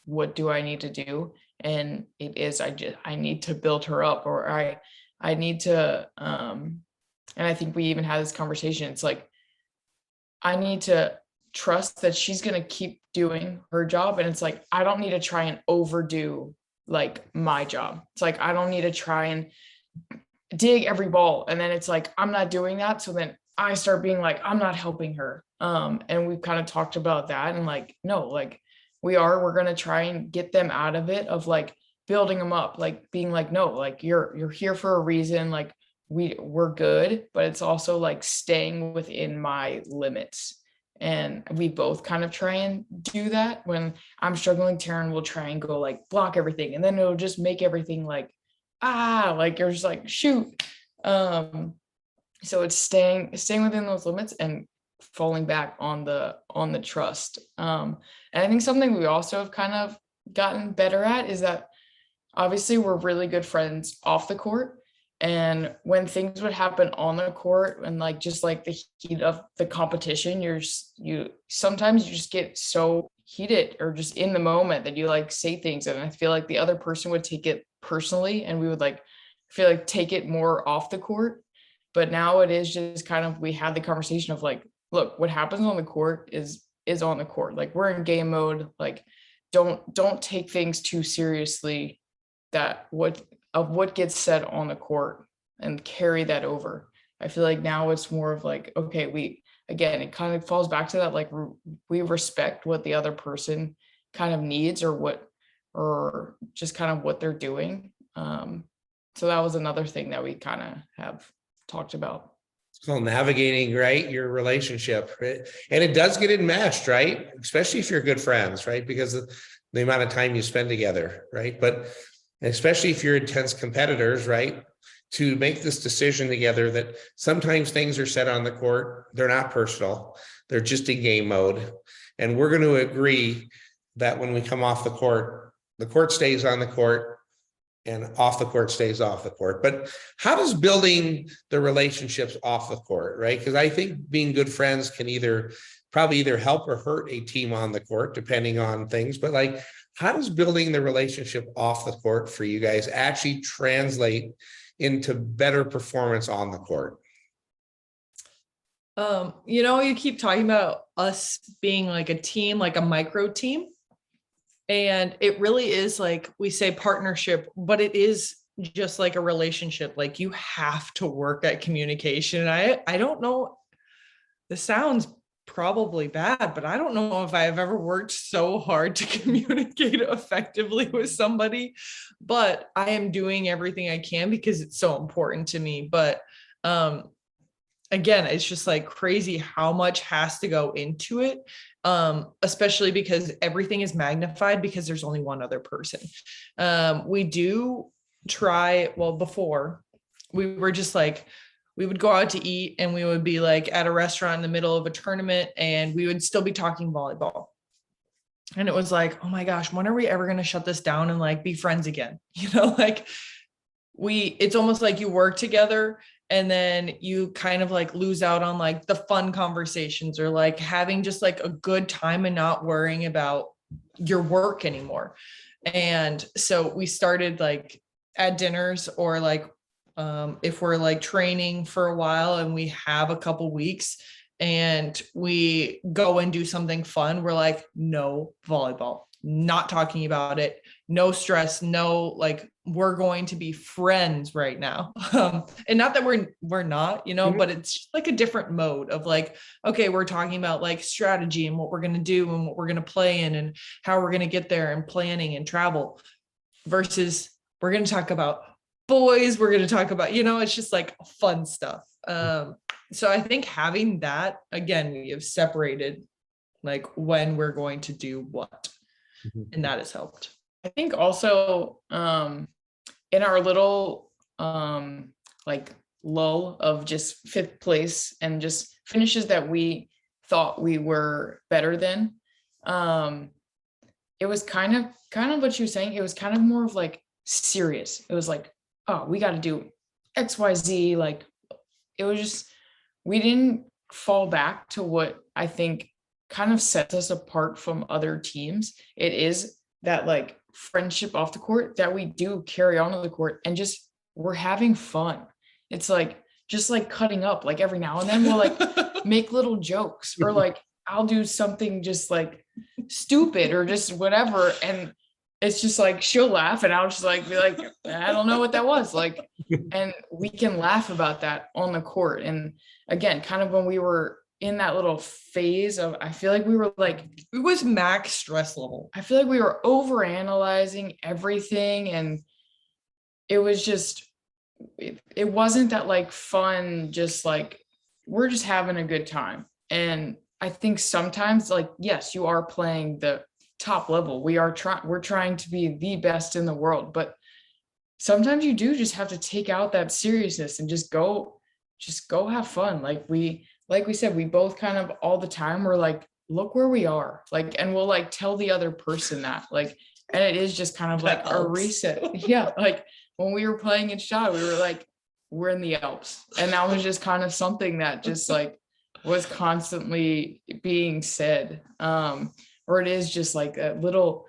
what do I need to do? And it is, I need to build her up, or I need to, and I think we even had this conversation. It's I need to trust that she's going to keep doing her job. And it's I don't need to try and overdo my job. It's I don't need to try and dig every ball. And then it's I'm not doing that. So then I start being I'm not helping her. And we've kind of talked about that. And no, we're going to try and get them out of it, of building them up, being no, you're here for a reason. We're good, but it's also staying within my limits. And we both kind of try and do that. When I'm struggling, Taryn will try and go block everything, and then it'll just make everything you're just shoot. So it's staying within those limits and falling back on the trust. And I think something we also have kind of gotten better at is that obviously we're really good friends off the court. And when things would happen on the court, and just the heat of the competition, you sometimes just get so heated or just in the moment that you say things, and I feel the other person would take it personally, and we would take it more off the court. But now it is just kind of, we had the conversation of look, what happens on the court is on the court. We're in game mode. Don't take things too seriously. What gets said on the court, and carry that over. I feel like now it's more of like, okay, again, it kind of falls back to that, like we respect what the other person kind of needs or just kind of what they're doing. So that was another thing that we kind of have talked about. It's called navigating, right, your relationship, right? And it does get enmeshed, right? Especially if you're good friends, right? Because of the amount of time you spend together, right? But especially if you're intense competitors, right? To make this decision together that sometimes things are said on the court, they're not personal, they're just in game mode. And we're going to agree that when we come off the court stays on the court, and off the court stays off the court. But how does building the relationships off the court, right? Because I think being good friends can probably either help or hurt a team on the court, depending on things. But like, how does building the relationship off the court for you guys actually translate into better performance on the court? You keep talking about us being like a team, like a micro team. And it really is, like we say, partnership, but it is just like a relationship. Like you have to work at communication. And I don't know, this sounds probably bad, but I don't know if I've ever worked so hard to communicate effectively with somebody, but I am doing everything I can because it's so important to me. But again, it's just like crazy how much has to go into it. Especially because everything is magnified because there's only one other person. We do try, before we were just like, we would go out to eat and we would be like at a restaurant in the middle of a tournament and we would still be talking volleyball. And it was like, oh my gosh, when are we ever going to shut this down and like be friends again? It's almost like you work together and then you kind of like lose out on like the fun conversations or like having just like a good time and not worrying about your work anymore. And so we started like at dinners or like, if we're like training for a while and we have a couple weeks and we go and do something fun, we're like, no volleyball, not talking about it, no stress, no, like we're going to be friends right now. And not that we're not, but it's just like a different mode of like, okay, we're talking about like strategy and what we're going to do and what we're going to play in and how we're going to get there and planning and travel versus we're going to talk about boys. We're going to talk about, it's just like fun stuff. So I think having that, again, we have separated like when we're going to do what, and that has helped. I think also in our little like lull of just fifth place and just finishes that we thought we were better than, it was kind of what you were saying. It was kind of more of like serious. It was like, oh, we got to do XYZ. Like it was just, we didn't fall back to what I think kind of sets us apart from other teams. It is that like friendship off the court that we do carry on the court and just we're having fun. It's like just like cutting up, like every now and then we'll like make little jokes or like I'll do something just like stupid or just whatever, and it's just like she'll laugh and I'll just like be like, I don't know what that was like, and we can laugh about that on the court. And again, kind of when we were in that little phase of, I feel like we were like, it was max stress level. I feel like we were over analyzing everything, and it was just, it wasn't that like fun, just like we're just having a good time. And I think sometimes like, yes, you are playing the top level. We're trying to be the best in the world, but sometimes you do just have to take out that seriousness and just go have fun. Like we said, we both kind of all the time we're like, look where we are, like, and we'll like tell the other person that, like, and it is just kind of like a reset. Yeah. Like when we were playing in shot, we were like, we're in the Alps. And that was just kind of something that just like was constantly being said. Or it is just like a little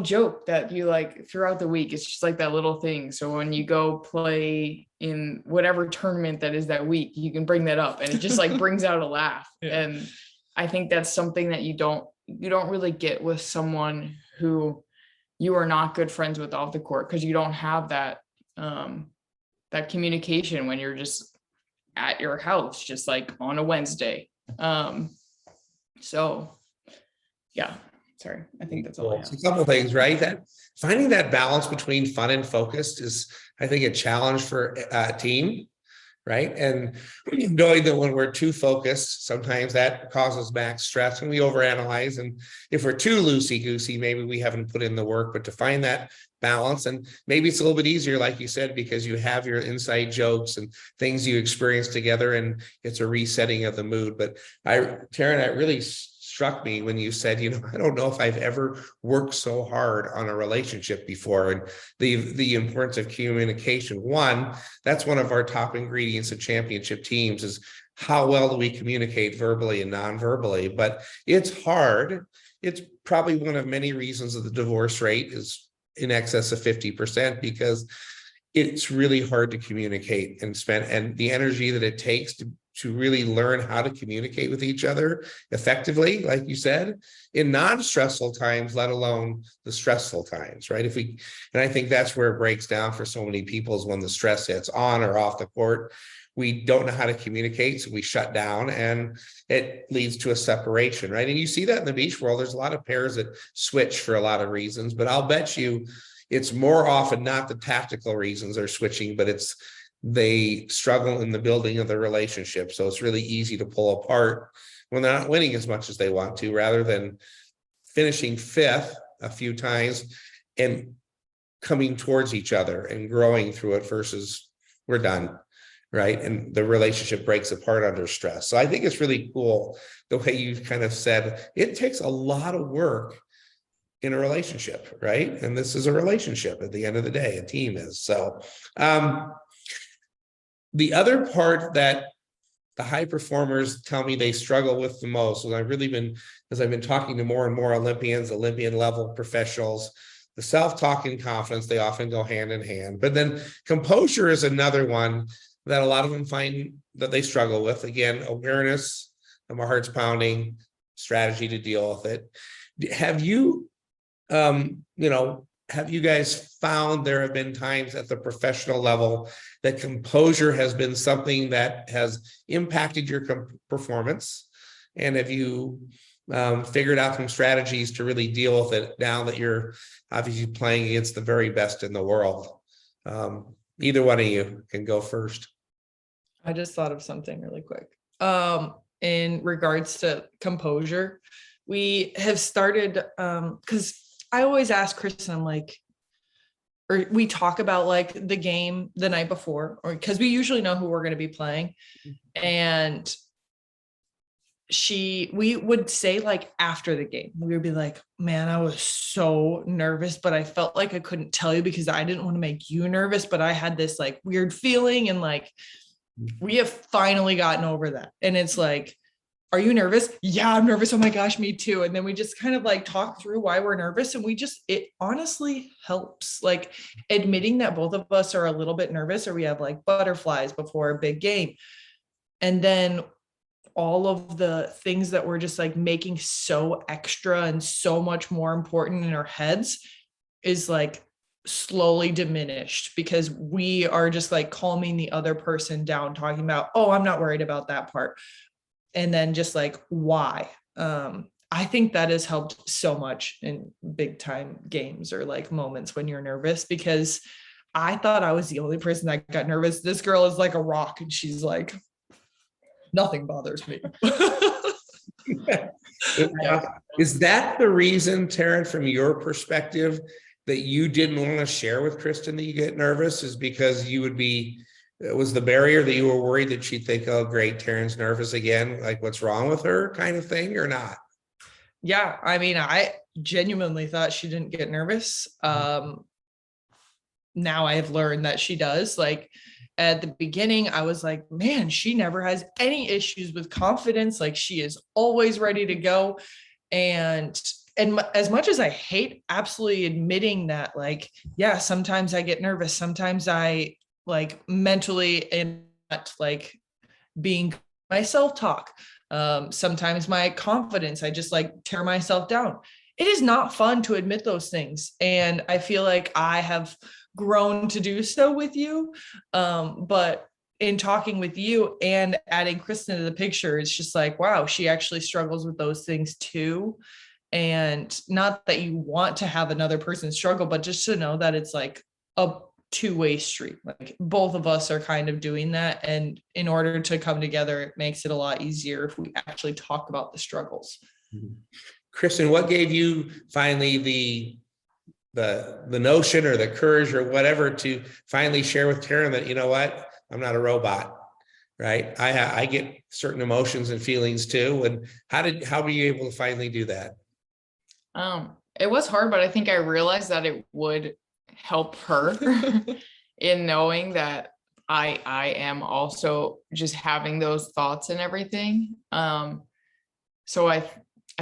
joke that you like throughout the week. It's just like that little thing. So when you go play in whatever tournament that is that week, you can bring that up and it just like brings out a laugh. Yeah. And I think that's something that you don't really get with someone who you are not good friends with off the court, because you don't have that that communication when you're just at your house, just like on a Wednesday. So yeah, sorry. I think that's all I have. A couple things, right? That finding that balance between fun and focused is, I think, a challenge for a team, right? And knowing that when we're too focused, sometimes that causes max stress and we overanalyze. And if we're too loosey-goosey, maybe we haven't put in the work. But to find that balance, and maybe it's a little bit easier, like you said, because you have your inside jokes and things you experience together, and it's a resetting of the mood. But Taryn, it really struck me when you said, I don't know if I've ever worked so hard on a relationship before, and the importance of communication. One, that's one of our top ingredients of championship teams, is how well do we communicate verbally and non-verbally. But it's hard. It's probably one of many reasons that the divorce rate is in excess of 50%, because it's really hard to communicate and the energy that it takes to really learn how to communicate with each other effectively, like you said, in non-stressful times, let alone the stressful times, right? And I think that's where it breaks down for so many people, is when the stress hits on or off the court, we don't know how to communicate, so we shut down, and it leads to a separation, right? And you see that in the beach world. There's a lot of pairs that switch for a lot of reasons, but I'll bet you it's more often not the tactical reasons they're switching, but they struggle in the building of the relationship. So it's really easy to pull apart when they're not winning as much as they want to, rather than finishing fifth a few times and coming towards each other and growing through it, versus we're done, right? And the relationship breaks apart under stress. So I think it's really cool the way you kind of said it takes a lot of work in a relationship, right? And this is a relationship at the end of the day, a team is. So the other part that the high performers tell me they struggle with the most, and as I've been talking to more and more Olympians, Olympian level professionals, the self-talk and confidence, they often go hand in hand. But then composure is another one that a lot of them find that they struggle with. Again, awareness of my heart's pounding, strategy to deal with it. Have you guys found there have been times at the professional level that composure has been something that has impacted your performance? And have you figured out some strategies to really deal with it now that you're obviously playing against the very best in the world? Either one of you can go first. I just thought of something really quick. In regards to composure, we have started, because I always ask Kristen, I'm like, or we talk about like the game the night before, or because we usually know who we're going to be playing. And we would say like after the game, we would be like, man, I was so nervous, but I felt like I couldn't tell you because I didn't want to make you nervous, but I had this like weird feeling, and like, we have finally gotten over that. And it's like, are you nervous? Yeah, I'm nervous. Oh my gosh, me too. And then we just kind of like talk through why we're nervous. And it honestly helps, like admitting that both of us are a little bit nervous, or we have like butterflies before a big game. And then all of the things that we're just like making so extra and so much more important in our heads is like slowly diminished, because we are just like calming the other person down, talking about, oh, I'm not worried about that part. And then just like, why? I think that has helped so much in big time games or like moments when you're nervous, because I thought I was the only person that got nervous. This girl is like a rock, and she's like, nothing bothers me. Is that the reason, Taryn, from your perspective, that you didn't want to share with Kristen that you get nervous, is because it was the barrier that you were worried that she'd think, oh, great, Taryn's nervous again, like what's wrong with her kind of thing, or not? Yeah, I mean, I genuinely thought she didn't get nervous. Now I have learned that she does. Like at the beginning, I was like, man, she never has any issues with confidence. Like she is always ready to go. And as much as I hate absolutely admitting that, like, yeah, sometimes I get nervous. Sometimes I like mentally and not like being my self-talk. Sometimes my confidence, I just like tear myself down. It is not fun to admit those things. And I feel like I have grown to do so with you. But in talking with you and adding Kristen to the picture, it's just like, wow, she actually struggles with those things too. And not that you want to have another person struggle, but just to know that it's like a two-way street. Like both of us are kind of doing that. And in order to come together, it makes it a lot easier if we actually talk about the struggles. Kristen, what gave you finally the notion or the courage or whatever to finally share with Taryn that, you know what, I'm not a robot, right? I get certain emotions and feelings too. And how were you able to finally do that? It was hard, but I think I realized that it would help her in knowing that I am also just having those thoughts and everything. So I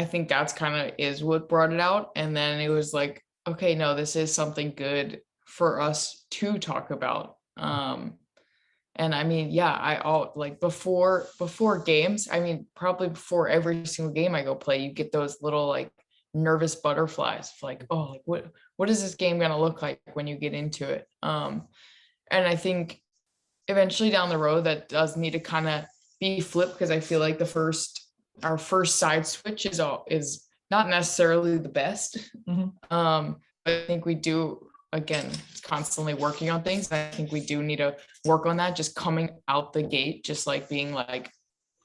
think that's kind of is what brought it out. And then it was like, okay, no, this is something good for us to talk about. And I mean, yeah, like before games, I mean, probably before every single game I go play, you get those little like nervous butterflies like, oh, like what is this game going to look like when you get into it? And I think eventually down the road that does need to kind of be flipped, because I feel like our first side switch is not necessarily the best. But I think we do, again, constantly working on things. And I think we do need to work on that, just coming out the gate, just like being like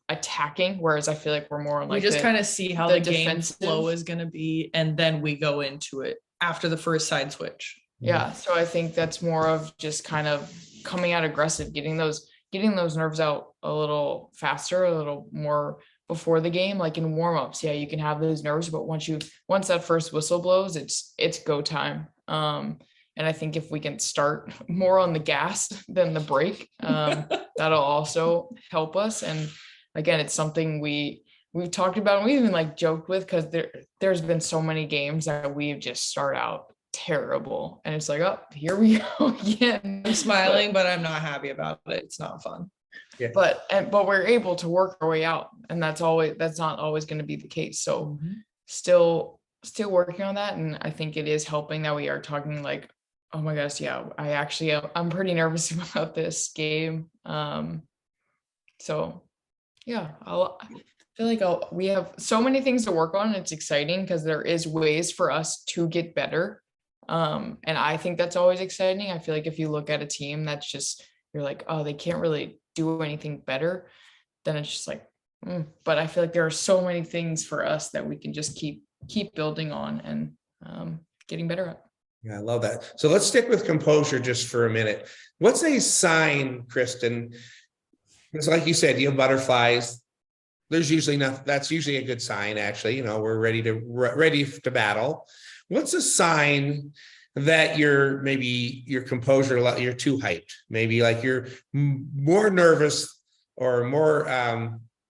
attacking, whereas I feel like we're more like we just kind of see how the game flow is going to be, and then we go into it after the first side switch. Yeah, so I think that's more of just kind of coming out aggressive, getting those nerves out a little faster, a little more before the game. Like in warm-ups, yeah, you can have those nerves, but once that first whistle blows, it's go time. And I think if we can start more on the gas than the brake, that'll also help us. And again, it's something we've talked about, and we even like joked with, because there's been so many games that we've just start out terrible, and it's like, oh, here we go again. I'm smiling, but I'm not happy about it. It's not fun. Yeah. But we're able to work our way out, and that's not always going to be the case. So still working on that, and I think it is helping that we are talking like, oh my gosh, yeah, I'm pretty nervous about this game. So yeah, I feel like we have so many things to work on. It's exciting because there is ways for us to get better. And I think that's always exciting. I feel like if you look at a team that's just, you're like, oh, they can't really do anything better, then it's just like, but I feel like there are so many things for us that we can just keep building on and getting better at. Yeah, I love that. So let's stick with composure just for a minute. What's a sign, Kristen? It's like you said, you have butterflies. There's usually nothing. That's usually a good sign, actually. You know, we're ready to battle. What's a sign that your composure, you're too hyped? Maybe like you're more nervous or more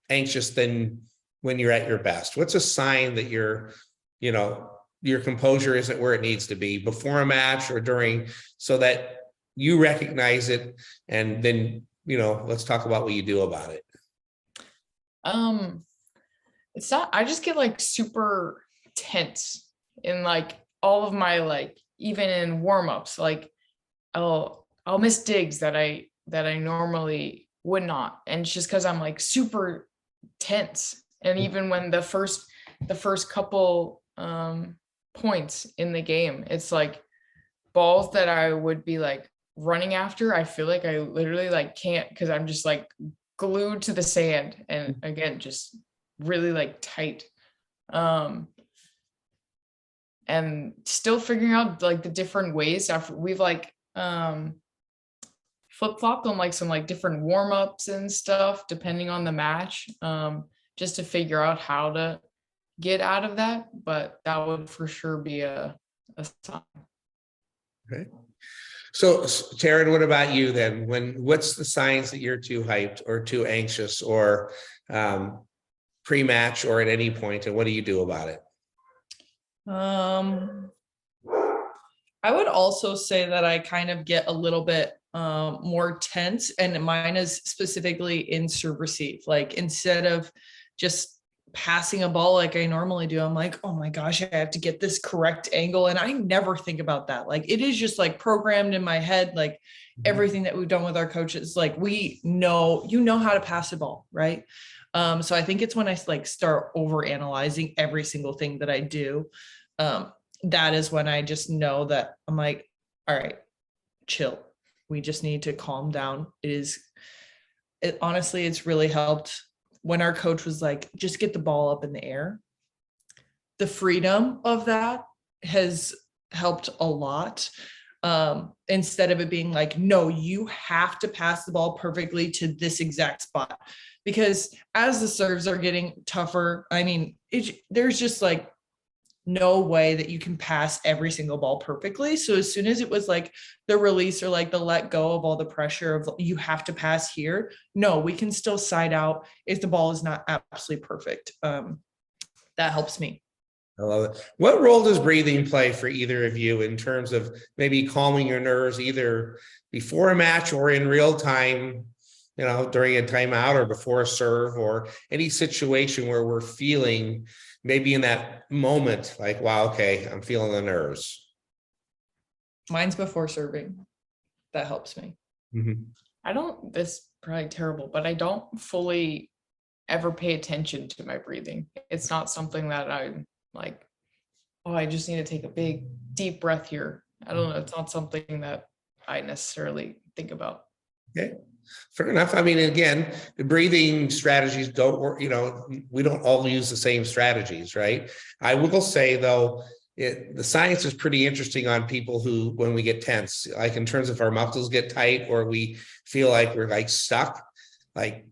anxious than when you're at your best. What's a sign that your composure isn't where it needs to be before a match or during, so that you recognize it, and then, let's talk about what you do about it. It's not, I just get like super tense in like all of my, like, even in warm-ups, like I'll miss digs that I normally would not. And it's just because I'm like super tense. And even when the first couple points in the game, it's like balls that I would be like running after, I feel like I literally like can't, because I'm just like glued to the sand, and again, just really like tight. And still figuring out like the different ways after we've like flip-flopped on like some like different warm-ups and stuff depending on the match, just to figure out how to get out of that. But that would for sure be a sign. Okay. So Taryn, what about you then? What's the signs that you're too hyped or too anxious or pre-match or at any point, and what do you do about it? I would also say that I kind of get a little bit more tense, and mine is specifically in serve receive. Like instead of just passing a ball like I normally do, I'm like, oh my gosh, I have to get this correct angle. And I never think about that. Like, it is just like programmed in my head, like everything that we've done with our coaches, like we know, you know how to pass a ball, right? So I think it's when I like start over analyzing every single thing that I do. That is when I just know that I'm like, all right, chill. We just need to calm down. Honestly, it's really helped when our coach was like, just get the ball up in the air. The freedom of that has helped a lot. Instead of it being like, no, you have to pass the ball perfectly to this exact spot. Because as the serves are getting tougher, I mean, there's just like no way that you can pass every single ball perfectly. So as soon as it was like the release or like the let go of all the pressure of you have to pass here, no, we can still side out if the ball is not absolutely perfect. That helps me. I love it. What role does breathing play for either of you in terms of maybe calming your nerves either before a match or in real time, you know, during a timeout or before a serve or any situation where we're feeling maybe in that moment, like, wow, okay, I'm feeling the nerves? Mine's before serving. That helps me. Mm-hmm. This is probably terrible, but I don't fully ever pay attention to my breathing. It's not something that I'm like, oh, I just need to take a big, deep breath here. I don't know. It's not something that I necessarily think about. Okay. Fair enough. I mean, again, the breathing strategies don't work, you know, we don't all use the same strategies, right? I will say though, the science is pretty interesting on people who, when we get tense, like in terms of our muscles get tight or we feel like we're like stuck, like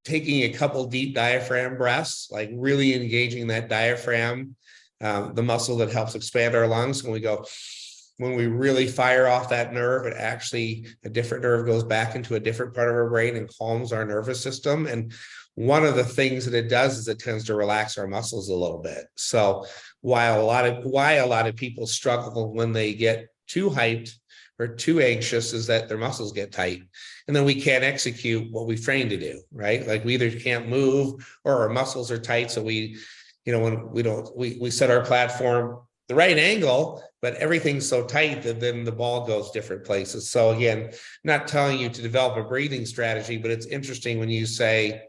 taking a couple deep diaphragm breaths, like really engaging that diaphragm, the muscle that helps expand our lungs. When we really fire off that nerve, it actually, a different nerve goes back into a different part of our brain and calms our nervous system. And one of the things that it does is it tends to relax our muscles a little bit. So why a lot of people struggle when they get too hyped or too anxious is that their muscles get tight and then we can't execute what we've trained to do, right? Like we either can't move or our muscles are tight. So we set our platform the right angle, but everything's so tight that then the ball goes different places. So again, not telling you to develop a breathing strategy, but it's interesting when you say,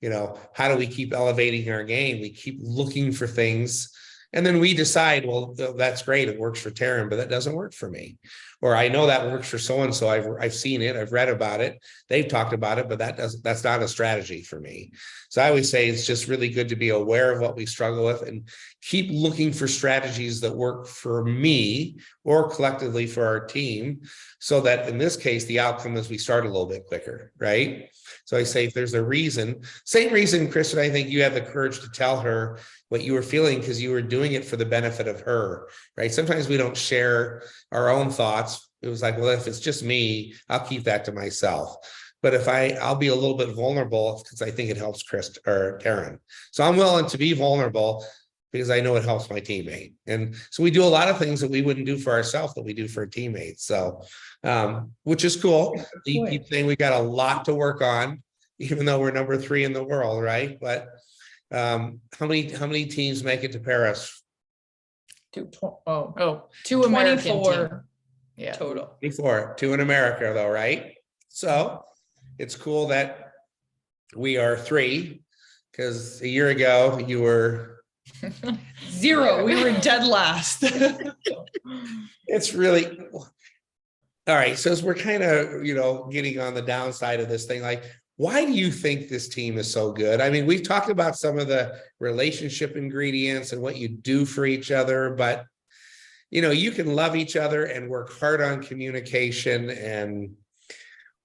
you know, how do we keep elevating our game? We keep looking for things. And then we decide, well, that's great. It works for Taryn, but that doesn't work for me. Or I know that works for so-and-so. I've seen it. I've read about it. They've talked about it, but that's not a strategy for me. So I always say it's just really good to be aware of what we struggle with and keep looking for strategies that work for me or collectively for our team. So that in this case, the outcome is we start a little bit quicker, right? So I say if there's a reason, same reason, Kristen, I think you had the courage to tell her what you were feeling because you were doing it for the benefit of her, right? Sometimes we don't share our own thoughts. It was like, well, if it's just me, I'll keep that to myself. But if I'll be a little bit vulnerable because I think it helps Kristen or Taryn. So I'm willing to be vulnerable because I know it helps my teammate. And so we do a lot of things that we wouldn't do for ourselves that we do for a teammate. So, which is cool. You keep saying we got a lot to work on, even though we're number 3 in the world, right? But how many teams make it to Paris? 2 American 24 team. Yeah, total. 24, 2 in America though, right? So it's cool that we are 3 because a year ago you were 0. We were dead last. It's really all right. So as we're kind of, getting on the downside of this thing, like, why do you think this team is so good? I mean, we've talked about some of the relationship ingredients and what you do for each other, but you can love each other and work hard on communication and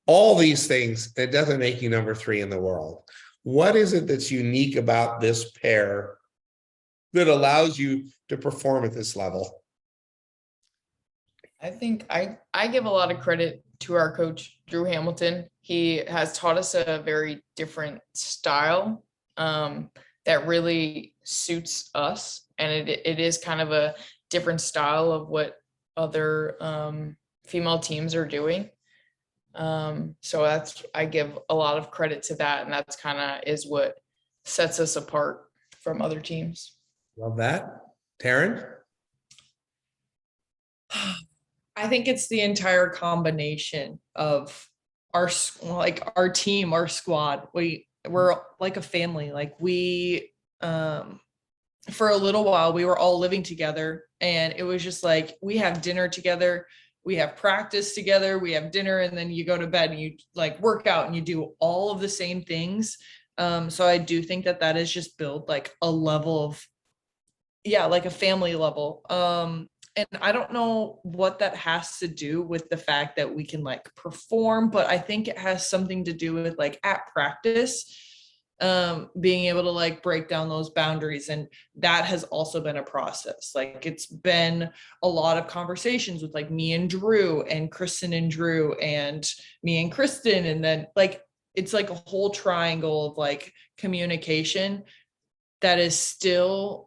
all these things. It doesn't make you number 3 in the world. What is it that's unique about this pair that allows you to perform at this level? I think I give a lot of credit to our coach, Drew Hamilton. He has taught us a very different style that really suits us. And it is kind of a different style of what other female teams are doing. So I give a lot of credit to that. And that's kind of is what sets us apart from other teams. Love that. Taryn? I think it's the entire combination of our team, our squad. We're like a family. Like we, for a little while, we were all living together, and it was just like, we have dinner together, we have practice together, we have dinner, and then you go to bed and you like work out and you do all of the same things. So I do think that is just built like a level of, like a family level. And I don't know what that has to do with the fact that we can like perform, but I think it has something to do with like at practice, being able to like break down those boundaries. And that has also been a process. Like it's been a lot of conversations with like me and Drew and Kristen and Drew and me and Kristen. And then like, it's like a whole triangle of like communication that is still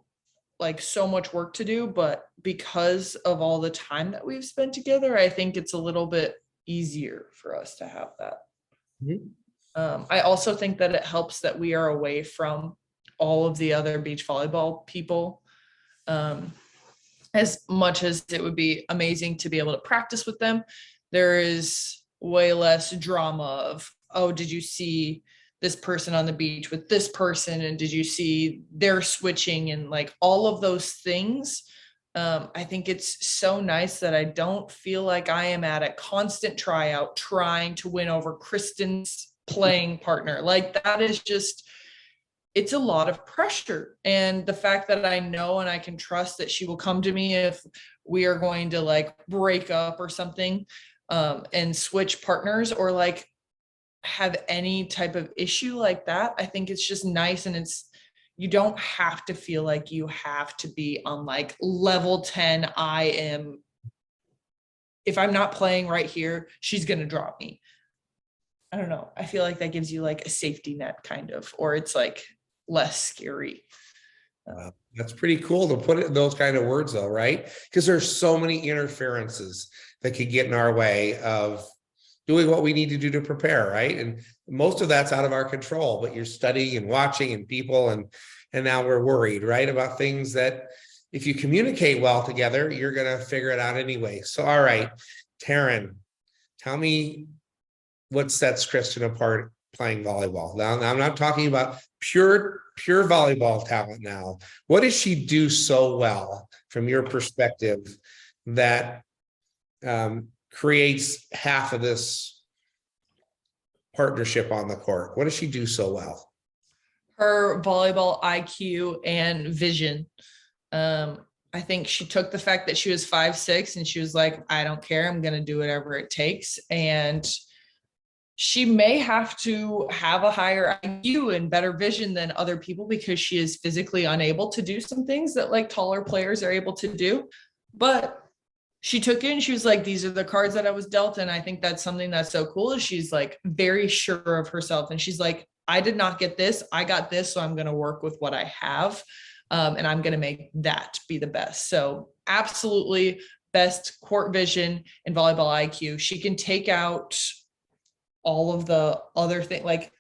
like so much work to do, but because of all the time that we've spent together, I think it's a little bit easier for us to have that. Mm-hmm. I also think that it helps that we are away from all of the other beach volleyball people. As much as it would be amazing to be able to practice with them, there is way less drama of, oh, did you see this person on the beach with this person? And did you see their switching and like all of those things? I think it's so nice that I don't feel like I am at a constant tryout trying to win over Kristen's playing partner. Like that is just, it's a lot of pressure. And the fact that I know and I can trust that she will come to me if we are going to like break up or something, and switch partners or like have any type of issue like that. I think it's just nice. And you don't have to feel like you have to be on like level 10. If I'm not playing right here, she's going to drop me. I don't know. I feel like that gives you like a safety net kind of, or it's like less scary. That's pretty cool to put it in those kind of words though, right? Because there's so many interferences that could get in our way of doing what we need to do to prepare, right? And most of that's out of our control, but you're studying and watching and people, and now we're worried, right? About things that if you communicate well together, you're going to figure it out anyway. So, all right, Taryn, tell me what sets Kristen apart playing volleyball. Now I'm not talking about pure volleyball talent now. What does she do so well from your perspective that creates half of this partnership on the court? What does she do so well? Her volleyball IQ and vision. I think she took the fact that she was 5'6" and she was like, I don't care, I'm going to do whatever it takes. And she may have to have a higher IQ and better vision than other people because she is physically unable to do some things that like taller players are able to do. But she took it and she was like, these are the cards that I was dealt. And I think that's something that's so cool is she's like very sure of herself. And she's like, I did not get this. I got this. So I'm going to work with what I have. And I'm going to make that be the best. So absolutely best court vision and volleyball IQ. She can take out all of the other things. Like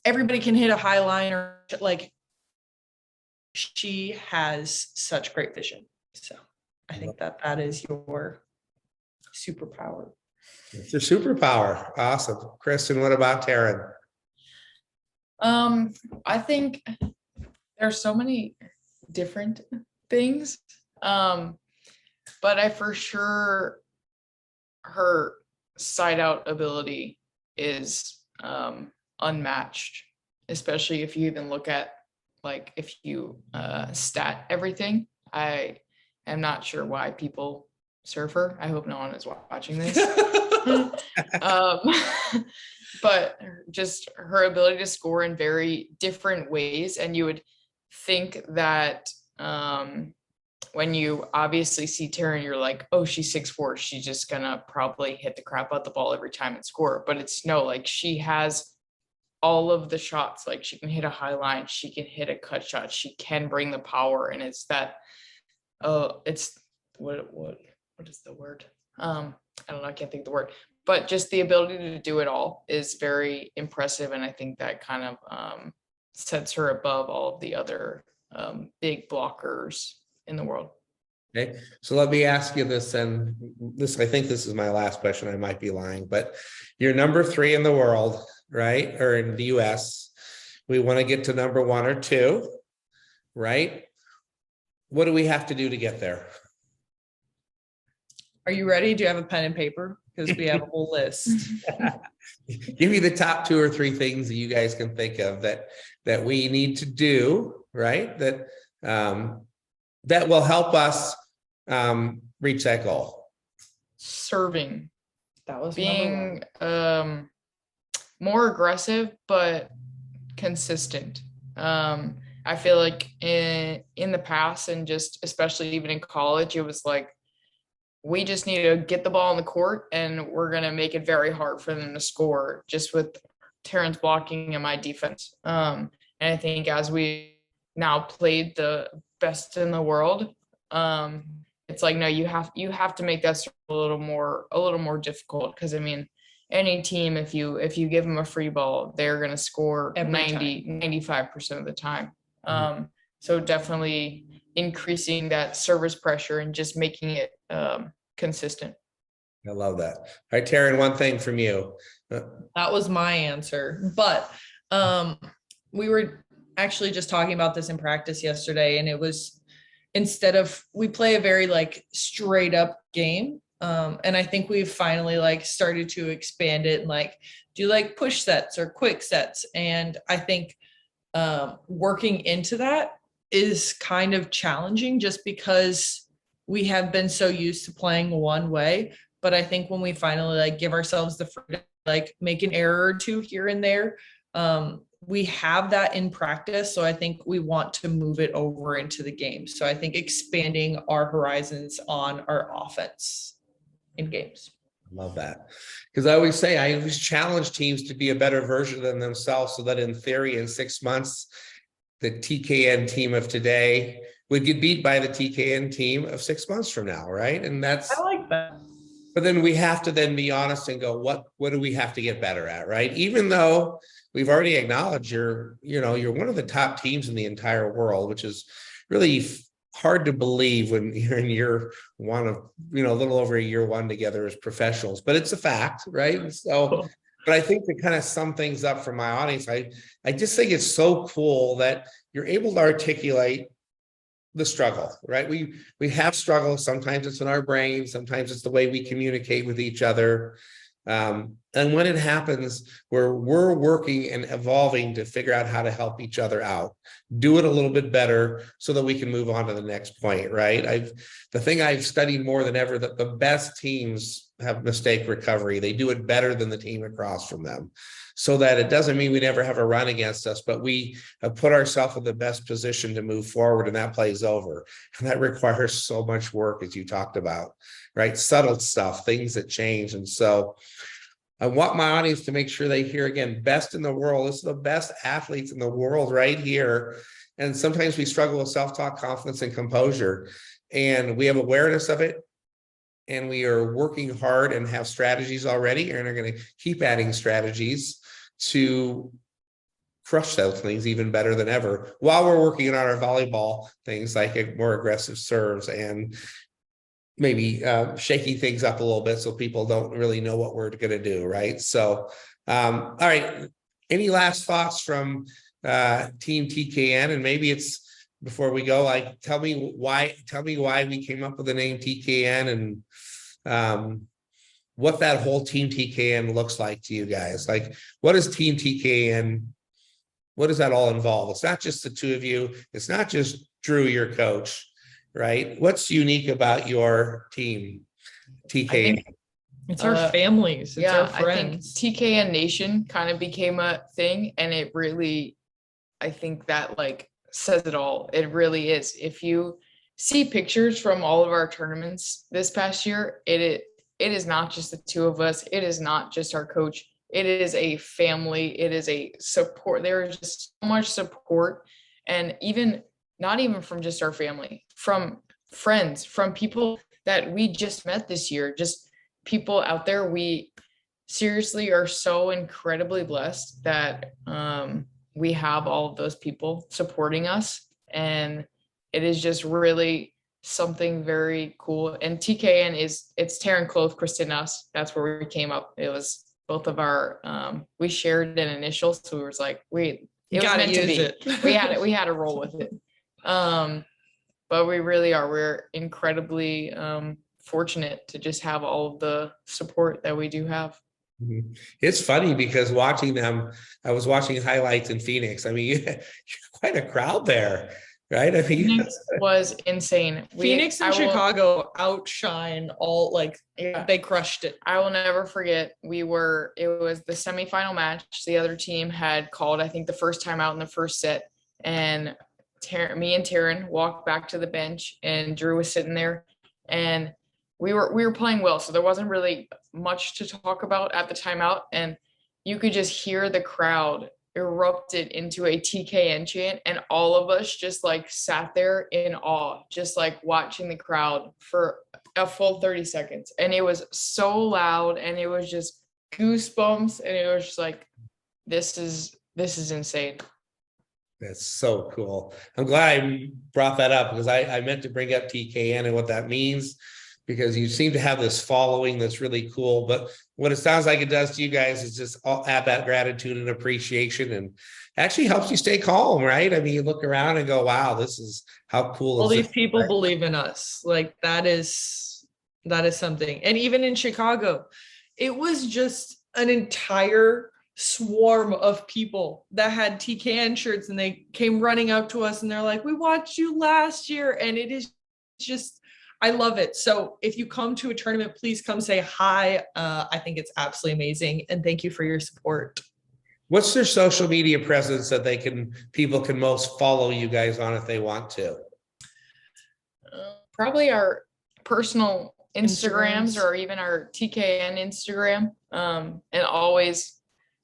everybody can hit a high line or like she has such great vision. So I think that is your superpower. It's your superpower. Awesome. Kristen, what about Taryn? I think there's so many different things. But I for sure, her side out ability is unmatched, especially if you even look at like if you stat everything. I am not sure why people serve her. I hope no one is watching this. But just her ability to score in very different ways. And you would think that when you obviously see Taryn, you're like, oh, she's 6'4". She's just gonna probably hit the crap out the ball every time and score. But it's no, like she has all of the shots. Like she can hit a high line, she can hit a cut shot, she can bring the power. And it's that, it's what is the word? I don't know, I can't think of the word. But just the ability to do it all is very impressive. And I think that kind of sets her above all of the other big blockers in the world. Okay, so let me ask you this, and I think this is my last question. I might be lying, but you're number 3 in the world, right? Or in the US. We want to get to number 1 or 2, right? What do we have to do to get there? Are you ready? Do you have a pen and paper? Because we have a whole list. Give me the top 2 or 3 things that you guys can think of that we need to do, right? That will help us reach that goal. Serving, That was being more aggressive but consistent. I feel like in the past, and just especially even in college, it was like we just need to get the ball on the court and we're going to make it very hard for them to score, just with Taryn's blocking and my defense. And I think as we now played the best in the world, it's like, no, you have to make that a little more difficult. Because I mean, any team, if you give them a free ball, they're going to score 95% of the time. So definitely increasing that service pressure and just making it consistent. I love that. All right, Taryn, one thing from you. That was my answer. But we were actually just talking about this in practice yesterday, and it was, instead of, we play a very like straight up game. And I think we've finally like started to expand it and like do like push sets or quick sets. And I think working into that is kind of challenging, just because we have been so used to playing one way. But I think when we finally like give ourselves the freedom, like make an error or 2 here and there, we have that in practice. So I think we want to move it over into the game. So I think expanding our horizons on our offense in games. I love that. Because I always say, I always challenge teams to be a better version than themselves, so that in theory, in 6 months, the TKN team of today would get beat by the TKN team of 6 months from now, right? And that's, I like that. but then we have to then be honest and go, what do we have to get better at, right? Even though we've already acknowledged you're one of the top teams in the entire world, which is really hard to believe when you're in year 1 of, a little over year 1 together as professionals, but it's a fact, right? So, but I think to kind of sum things up for my audience, I just think it's so cool that you're able to articulate the struggle, right? We have struggles. Sometimes it's in our brain. Sometimes it's the way we communicate with each other. And when it happens, where we're working and evolving to figure out how to help each other out, do it a little bit better so that we can move on to the next point, right? The thing I've studied more than ever, that the best teams have mistake recovery. They do it better than the team across from them. So that it doesn't mean we never have a run against us, but we have put ourselves in the best position to move forward, and that plays over. And that requires so much work, as you talked about, right? Subtle stuff, things that change. And so I want my audience to make sure they hear, again, best in the world. This is the best athletes in the world right here. And sometimes we struggle with self-talk, confidence, and composure. And we have awareness of it. And we are working hard and have strategies already, and are going to keep adding strategies to crush those things even better than ever, while we're working on our volleyball things like more aggressive serves and maybe shaking things up a little bit so people don't really know what we're going to do, right? So, all right, any last thoughts from Team TKN? And maybe it's, before we go, like, tell me why we came up with the name TKN, and what that whole Team TKN looks like to you guys. Like, what is Team TKN? What does that all involve? It's not just the 2 of you. It's not just Drew, your coach, right? What's unique about your team, TKN? It's our families. It's our friends. I think TKN Nation kind of became a thing, and it really, I think that like says it all. It really is. If you see pictures from all of our tournaments this past year, it is not just the 2 of us. It is not just our coach. It is a family. It is a support. There is just so much support, and not even from just our family, from friends, from people that we just met this year, just people out there. We seriously are so incredibly blessed that we have all of those people supporting us, and it is just really something very cool. And TKN it's Taryn Kloth, Kristen Nuss. That's where we came up. It was both of our, we shared an initial. So we was like, it was meant to be. We had to roll with it. But we really are, we're incredibly fortunate to just have all of the support that we do have. It's funny because watching them, I was watching highlights in Phoenix. I mean, you're quite a crowd there, right? I mean, Phoenix was insane. Phoenix and Chicago outshine all, like, they crushed it. I will never forget. It was the semifinal match. The other team had called, I think, the first time out in the first set, and me and Taryn walked back to the bench, and Drew was sitting there, and we were playing well. So there wasn't really much to talk about at the timeout, and you could just hear the crowd erupted into a TKN chant, and all of us just like sat there in awe, just like watching the crowd for a full 30 seconds. And it was so loud, and it was just goosebumps, and it was just like, this is insane. That's so cool. I'm glad I brought that up, because I meant to bring up TKN and what that means, because you seem to have this following that's really cool. But what it sounds like it does to you guys is just add that gratitude and appreciation, and actually helps you stay calm, right? I mean, you look around and go, wow, this is how cool. All these people believe in us. Like, that is something. And even in Chicago, it was just an entire swarm of people that had TKN shirts, and they came running up to us, and they're like, we watched you last year. And it is just, I love it. So if you come to a tournament, please come say hi. I think it's absolutely amazing. And thank you for your support. What's their social media presence that people can most follow you guys on if they want to? Probably our personal Instagrams, or even our TKN Instagram. And always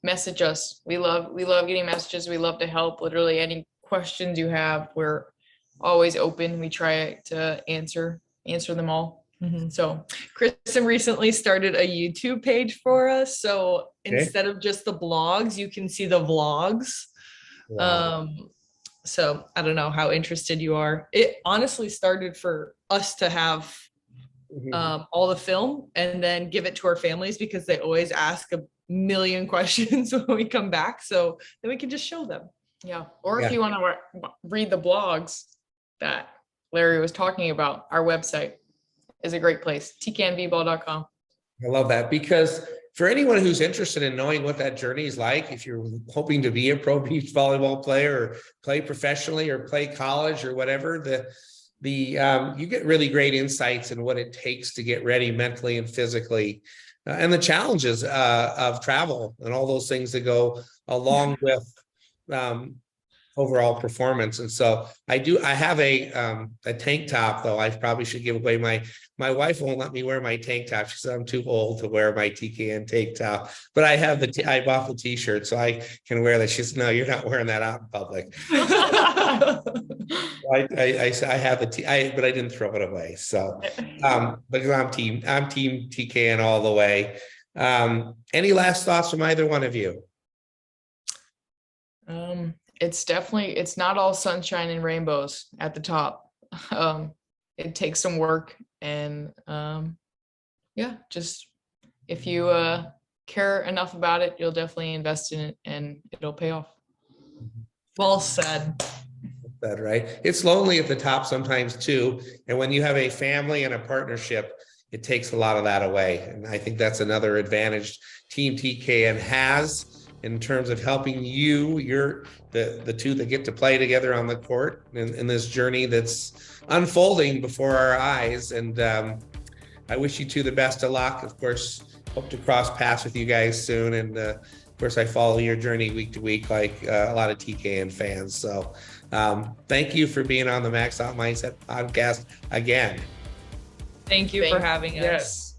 message us. We love getting messages. We love to help. Literally any questions you have, we're always open. We try to answer them all. Mm-hmm. So Kristen recently started a YouTube page for us. So instead of just the blogs, you can see the vlogs. Wow. So I don't know how interested you are. It honestly started for us to have all the film and then give it to our families, because they always ask a million questions when we come back. So then we can just show them. Yeah. Or if you want to read the blogs that Larry was talking about, our website is a great place, tknvball.com. I love that, because for anyone who's interested in knowing what that journey is like, if you're hoping to be a pro beach volleyball player, or play professionally, or play college, or whatever, you get really great insights in what it takes to get ready mentally and physically, and the challenges of travel and all those things that go along with overall performance. And so I have a tank top, though. I probably should give away my wife won't let me wear my tank top. She said I'm too old to wear my TKN tank top, but I have I bought the t-shirt, so I can wear that. She said, no, you're not wearing that out in public. I have but I didn't throw it away. So, but I'm team TKN all the way. Any last thoughts from either one of you? It's not all sunshine and rainbows at the top. It takes some work, and just if you care enough about it, you'll definitely invest in it, and it'll pay off. Well said. That right. It's lonely at the top sometimes too, and when you have a family and a partnership, it takes a lot of that away. And I think that's another advantage Team TKN has in terms of helping you're the two that get to play together on the court in this journey that's unfolding before our eyes. And I wish you two the best of luck. Of course, hope to cross paths with you guys soon. And of course, I follow your journey week to week, like a lot of TKN fans. So thank you for being on the Max Out Mindset podcast again. Thank you for having us. Yes.